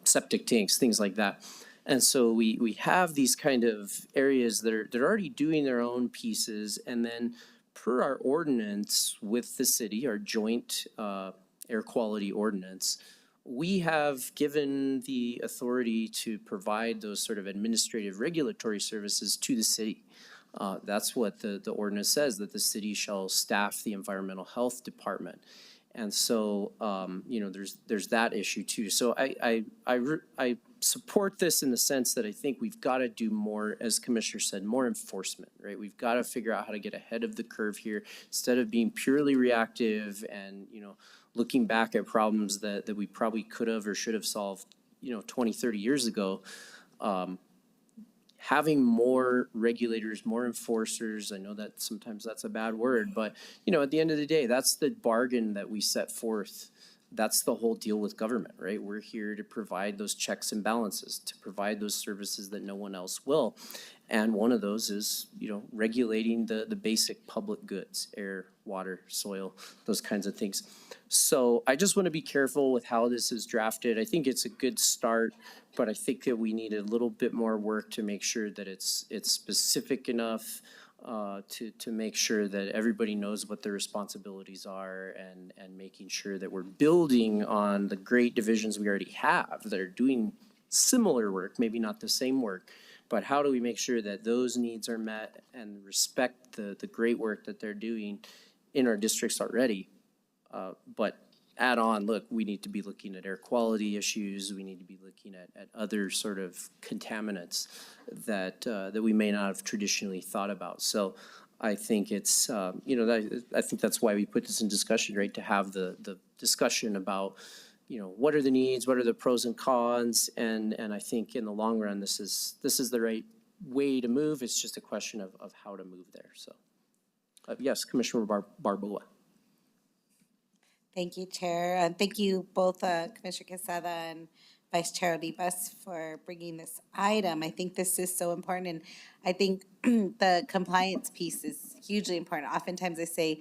[SPEAKER 1] septic tanks, things like that. And so we have these kind of areas that are already doing their own pieces. And then per our ordinance with the city, our joint air quality ordinance, we have given the authority to provide those sort of administrative regulatory services to the city. That's what the ordinance says, that the city shall staff the environmental health department. And so, there's that issue too. So I support this in the sense that I think we've got to do more, as Commissioner said, more enforcement, right? We've got to figure out how to get ahead of the curve here instead of being purely reactive and, looking back at problems that we probably could have or should have solved, 20, 30 years ago. Having more regulators, more enforcers, I know that sometimes that's a bad word, but, at the end of the day, that's the bargain that we set forth. That's the whole deal with government, right? We're here to provide those checks and balances, to provide those services that no one else will. And one of those is, regulating the basic public goods, air, water, soil, those kinds of things. So I just want to be careful with how this is drafted. I think it's a good start, but I think that we need a little bit more work to make sure that it's specific enough to make sure that everybody knows what their responsibilities are, and making sure that we're building on the great divisions we already have that are doing similar work, maybe not the same work, but how do we make sure that those needs are met and respect the great work that they're doing in our districts already, but add on, look, we need to be looking at air quality issues. We need to be looking at other sort of contaminants that we may not have traditionally thought about. So I think it's, I think that's why we put this in discussion, right? To have the discussion about, what are the needs, what are the pros and cons? And I think in the long run, this is the right way to move. It's just a question of how to move there. So yes, Commissioner Barboa.
[SPEAKER 14] Thank you, Chair. And thank you both, Commissioner Quesada and Vice Chair Olivas, for bringing this item. I think this is so important. And I think the compliance piece is hugely important. Oftentimes I say,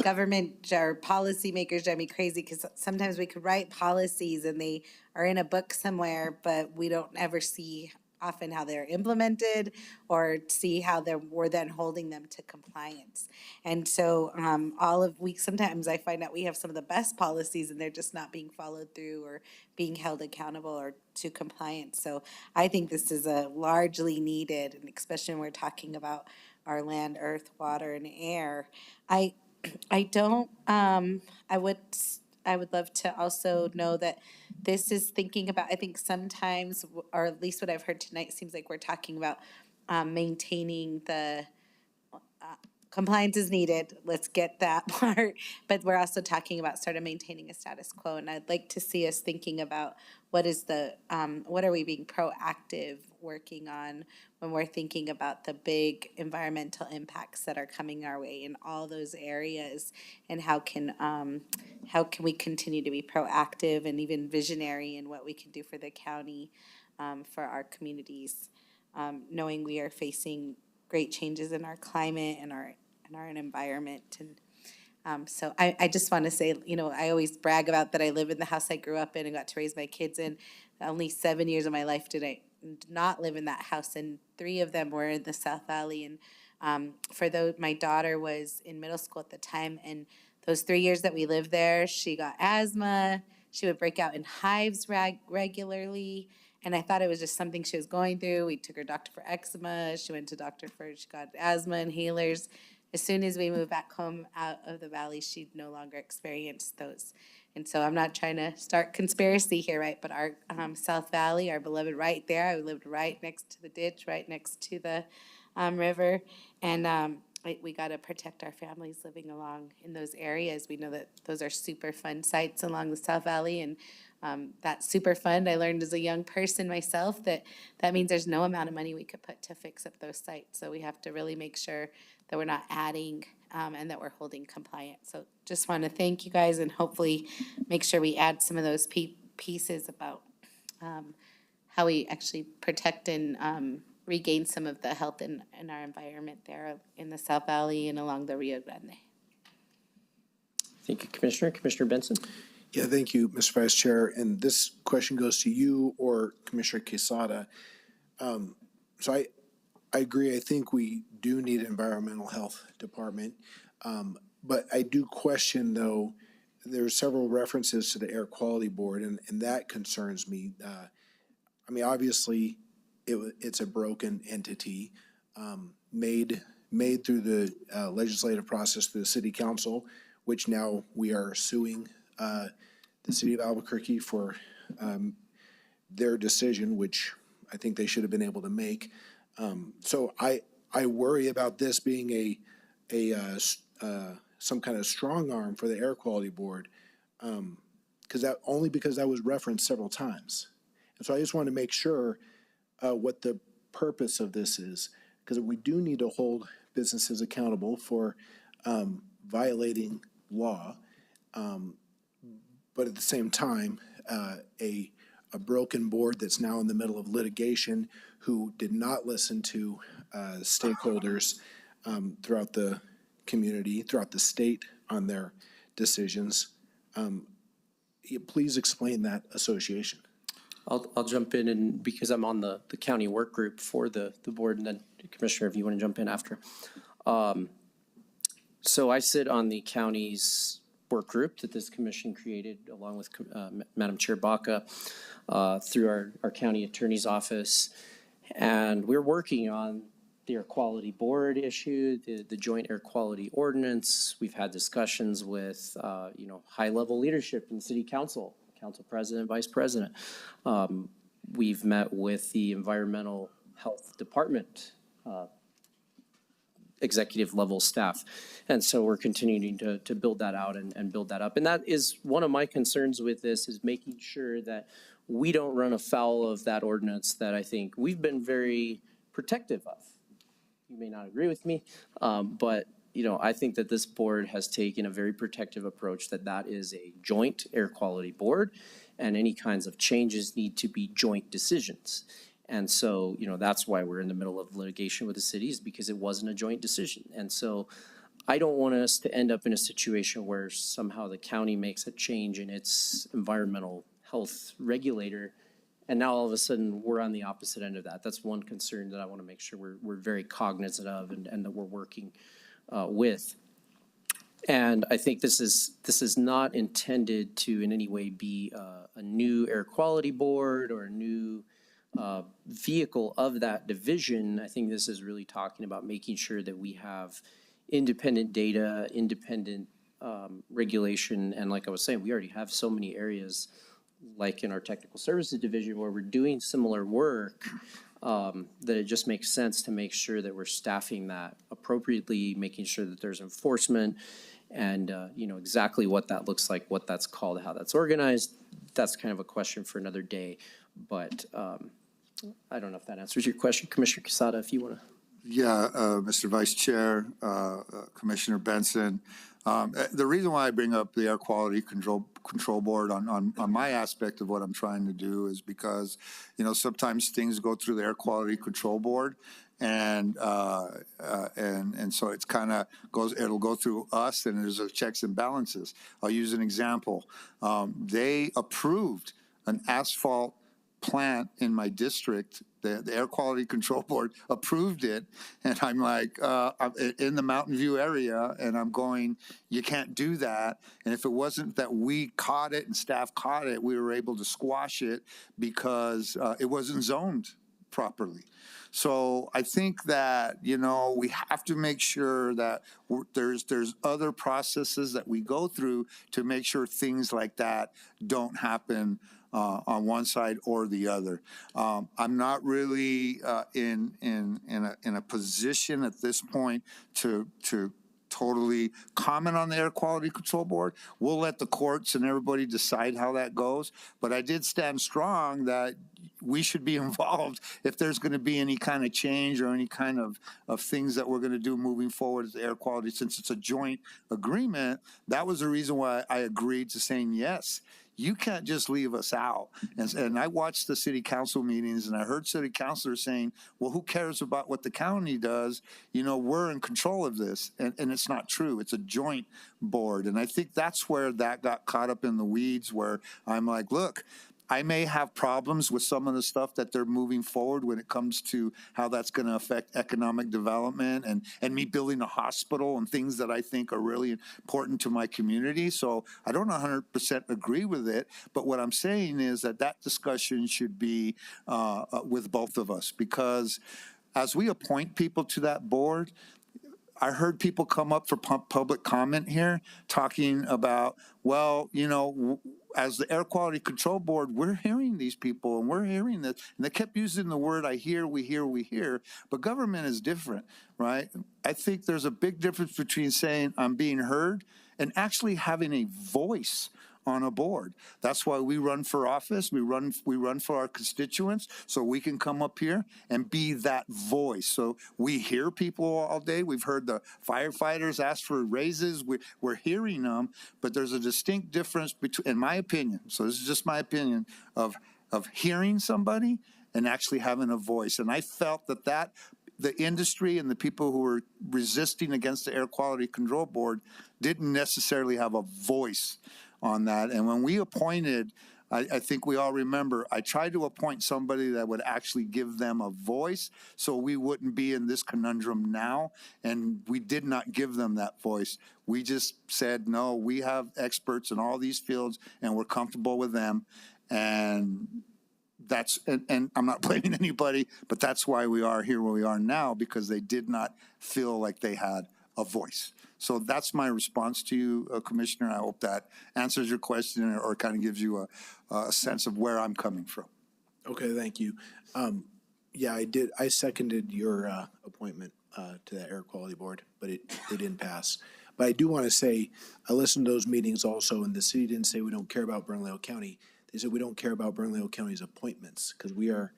[SPEAKER 14] government or policymakers drive me crazy because sometimes we could write policies and they are in a book somewhere, but we don't ever see often how they're implemented or see how we're then holding them to compliance. And so sometimes I find out we have some of the best policies and they're just not being followed through or being held accountable or to compliance. So I think this is a largely needed, and especially when we're talking about our land, earth, water, and air. I don't, I would love to also know that this is thinking about, I think sometimes, or at least what I've heard tonight, seems like we're talking about maintaining the compliance is needed. Let's get that part. But we're also talking about sort of maintaining a status quo. And I'd like to see us thinking about what are we being proactive working on when we're thinking about the big environmental impacts that are coming our way in all those areas, and how can we continue to be proactive and even visionary in what we can do for the county, for our communities, knowing we are facing great changes in our climate and our environment. And so I just want to say, I always brag about that I live in the house I grew up in and got to raise my kids in. Only 7 years of my life did I not live in that house, and 3 of them were in the South Valley. And my daughter was in middle school at the time, and those 3 years that we lived there, she got asthma. She would break out in hives regularly. And I thought it was just something she was going through. We took her doctor for eczema. She went to she got asthma inhalers. As soon as we moved back home out of the valley, she no longer experienced those. And so I'm not trying to start conspiracy here, right? But our South Valley, our beloved right there, I lived right next to the ditch, right next to the river. And we got to protect our families living along in those areas. We know that those are super fun sites along the South Valley, and that's super fun. I learned as a young person myself that means there's no amount of money we could put to fix up those sites. So we have to really make sure that we're not adding and that we're holding compliant. So just want to thank you guys, and hopefully make sure we add some of those pieces about how we actually protect and regain some of the health in our environment there in the South Valley and along the Rio Grande.
[SPEAKER 1] Thank you, Commissioner. Commissioner Benson?
[SPEAKER 17] Yeah, thank you, Mr. Vice Chair. And this question goes to you or Commissioner Quesada. So I agree. I think we do need an environmental health department. But I do question, though, there's several references to the Air Quality Board, and that concerns me. I mean, obviously, it's a broken entity made through the legislative process through the City Council, which now we are suing the City of Albuquerque for their decision, which I think they should have been able to make. So I worry about this being some kind of strong arm for the Air Quality Board, because that was referenced several times. And so I just want to make sure what the purpose of this is, because we do need to hold businesses accountable for violating law, but at the same time, a broken board that's now in the middle of litigation, who did not listen to stakeholders throughout the community, throughout the state on their decisions. Please explain that association.
[SPEAKER 1] I'll jump in, and because I'm on the county work group for the board, and then Commissioner, if you want to jump in after. So I sit on the county's work group that this commission created along with Madam Chair Baca through our county attorney's office. And we're working on the air quality board issue, the joint air quality ordinance. We've had discussions with, high-level leadership in city council president, vice president. We've met with the environmental health department, executive level staff. And so we're continuing to build that out and build that up. And that is one of my concerns with this, is making sure that we don't run afoul of that ordinance that I think we've been very protective of. You may not agree with me, but I think that this board has taken a very protective approach, that is a joint air quality board, and any kinds of changes need to be joint decisions. And so, that's why we're in the middle of litigation with the cities, because it wasn't a joint decision. And so I don't want us to end up in a situation where somehow the county makes a change in its environmental health regulator, and now all of a sudden we're on the opposite end of that. That's one concern that I want to make sure we're very cognizant of and that we're working with. And I think this is not intended to in any way be a new air quality board or a new vehicle of that division. I think this is really talking about making sure that we have independent data, independent regulation. And like I was saying, we already have so many areas, like in our technical services division, where we're doing similar work, that it just makes sense to make sure that we're staffing that appropriately, making sure that there's enforcement and, exactly what that looks like, what that's called, how that's organized. That's kind of a question for another day. But I don't know if that answers your question. Commissioner Quesada, if you want to.
[SPEAKER 18] Yeah, Mr. Vice Chair, Commissioner Benson. The reason why I bring up the Air Quality Control Board on my aspect of what I'm trying to do is because, sometimes things go through the Air Quality Control Board, and so it's kind of it'll go through us, and there's a checks and balances. I'll use an example. They approved an asphalt plant in my district. The Air Quality Control Board approved it, and I'm like, I'm in the Mountain View area, and I'm going, you can't do that. And if it wasn't that we caught it and staff caught it, we were able to squash it because it wasn't zoned properly. So I think that, we have to make sure that there's other processes that we go through to make sure things like that don't happen on one side or the other. I'm not really in a position at this point to totally comment on the Air Quality Control Board. We'll let the courts and everybody decide how that goes. But I did stand strong that we should be involved if there's going to be any kind of change or any kind of things that we're going to do moving forward with air quality. Since it's a joint agreement, that was the reason why I agreed to saying yes. You can't just leave us out. And I watched the city council meetings, and I heard city councilors saying, well, who cares about what the county does? We're in control of this. And it's not true. It's a joint board. And I think that's where that got caught up in the weeds, where I'm like, look, I may have problems with some of the stuff that they're moving forward when it comes to how that's going to affect economic development and me building a hospital and things that I think are really important to my community. So I don't 100% agree with it. But what I'm saying is that discussion should be with both of us, because as we appoint people to that board, I heard people come up for public comment here talking about, well, as the Air Quality Control Board, we're hearing these people and we're hearing this. And they kept using the word, I hear, we hear. But government is different, right? I think there's a big difference between saying I'm being heard and actually having a voice on a board. That's why we run for office. We run for our constituents, so we can come up here and be that voice. So we hear people all day. We've heard the firefighters ask for raises. We're hearing them, but there's a distinct difference between, in my opinion, so this is just my opinion, of hearing somebody and actually having a voice. And I felt that the industry and the people who were resisting against the Air Quality Control Board didn't necessarily have a voice on that. And when we appointed, I think we all remember, I tried to appoint somebody that would actually give them a voice so we wouldn't be in this conundrum now. And we did not give them that voice. We just said, no, we have experts in all these fields and we're comfortable with them. And and I'm not blaming anybody, but that's why we are here where we are now, because they did not feel like they had a voice. So that's my response to you, Commissioner. I hope that answers your question or kind of gives you a sense of where I'm coming from.
[SPEAKER 17] Okay, thank you. Yeah, I did. I seconded your appointment to that Air Quality Board, but it didn't pass. But I do want to say, I listened to those meetings also, and the city didn't say we don't care about Bernalillo County. They said we don't care about Bernalillo County's appointments because we are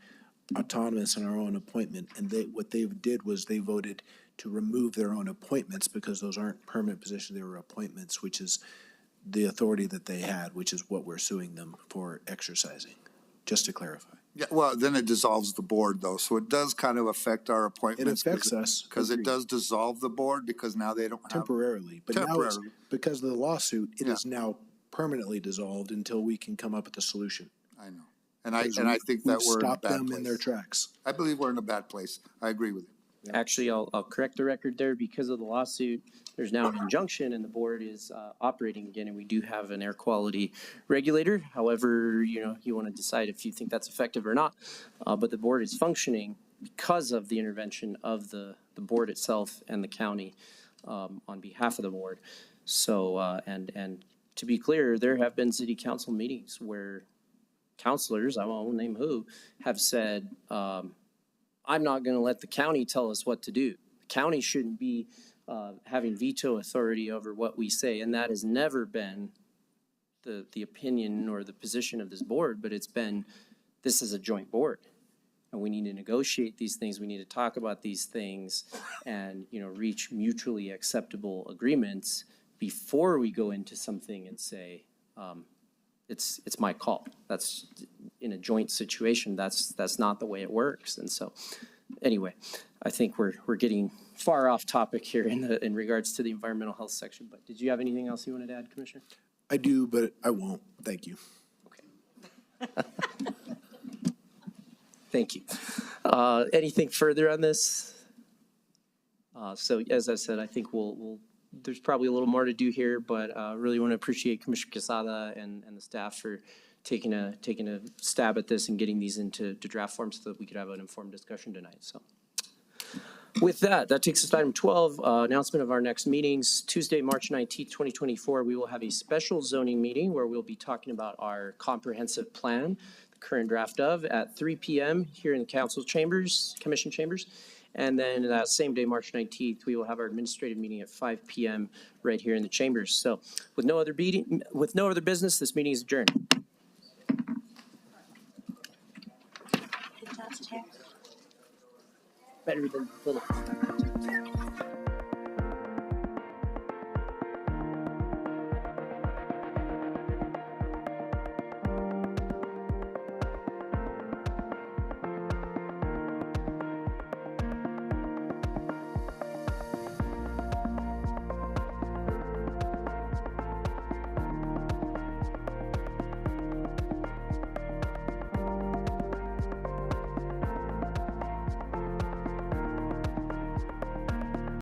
[SPEAKER 17] autonomous in our own appointment. And what they did was they voted to remove their own appointments because those aren't permanent positions, they were appointments, which is the authority that they had, which is what we're suing them for exercising, just to clarify.
[SPEAKER 18] Yeah, well, then it dissolves the board though, so it does kind of affect our appointments.
[SPEAKER 17] affects us.
[SPEAKER 18] Because it does dissolve the board because now they don't have.
[SPEAKER 17] Temporarily, but now it's,
[SPEAKER 18] Temporarily.
[SPEAKER 17] because of the lawsuit, it
[SPEAKER 18] Yeah.
[SPEAKER 17] is now permanently dissolved until we can come up with a solution.
[SPEAKER 18] I know. And I
[SPEAKER 17] Because
[SPEAKER 18] think that
[SPEAKER 17] we've
[SPEAKER 18] we're in a
[SPEAKER 17] stopped
[SPEAKER 18] bad
[SPEAKER 17] them in their
[SPEAKER 18] place.
[SPEAKER 17] tracks.
[SPEAKER 18] I believe we're in a bad place. I agree with you.
[SPEAKER 1] Actually, I'll correct the record there. Because of the lawsuit, there's now an injunction and the board is operating again, and we do have an air quality regulator. However, you want to decide if you think that's effective or not. But the board is functioning because of the intervention of the board itself and the county on behalf of the board. So, and to be clear, there have been city council meetings where counselors, I won't name who, have said, I'm not going to let the county tell us what to do. The county shouldn't be having veto authority over what we say, and that has never been the opinion or the position of this board, but it's been, this is a joint board. And we need to negotiate these things, we need to talk about these things and, reach mutually acceptable agreements before we go into something and say, it's my call. That's, in a joint situation, that's not the way it works. And so, anyway, I think we're getting far off topic here in regards to the environmental health section. But did you have anything else you wanted to add, Commissioner?
[SPEAKER 17] I do, but I won't. Thank you.
[SPEAKER 1] Okay. Thank you. Anything further on this? So as I said, I think there's probably a little more to do here, but really want to appreciate Commissioner Quesada and the staff for taking a stab at this and getting these into draft form so that we could have an informed discussion tonight. So with that takes us to item 12, announcement of our next meetings. Tuesday, March 19th, 2024, we will have a special zoning meeting where we'll be talking about our comprehensive plan, the current draft of, at 3 p.m. here in the council chambers, commission chambers. And then that same day, March 19th, we will have our administrative meeting at 5 p.m. right here in the chambers. So with no other business, this meeting is adjourned. Better than Philip.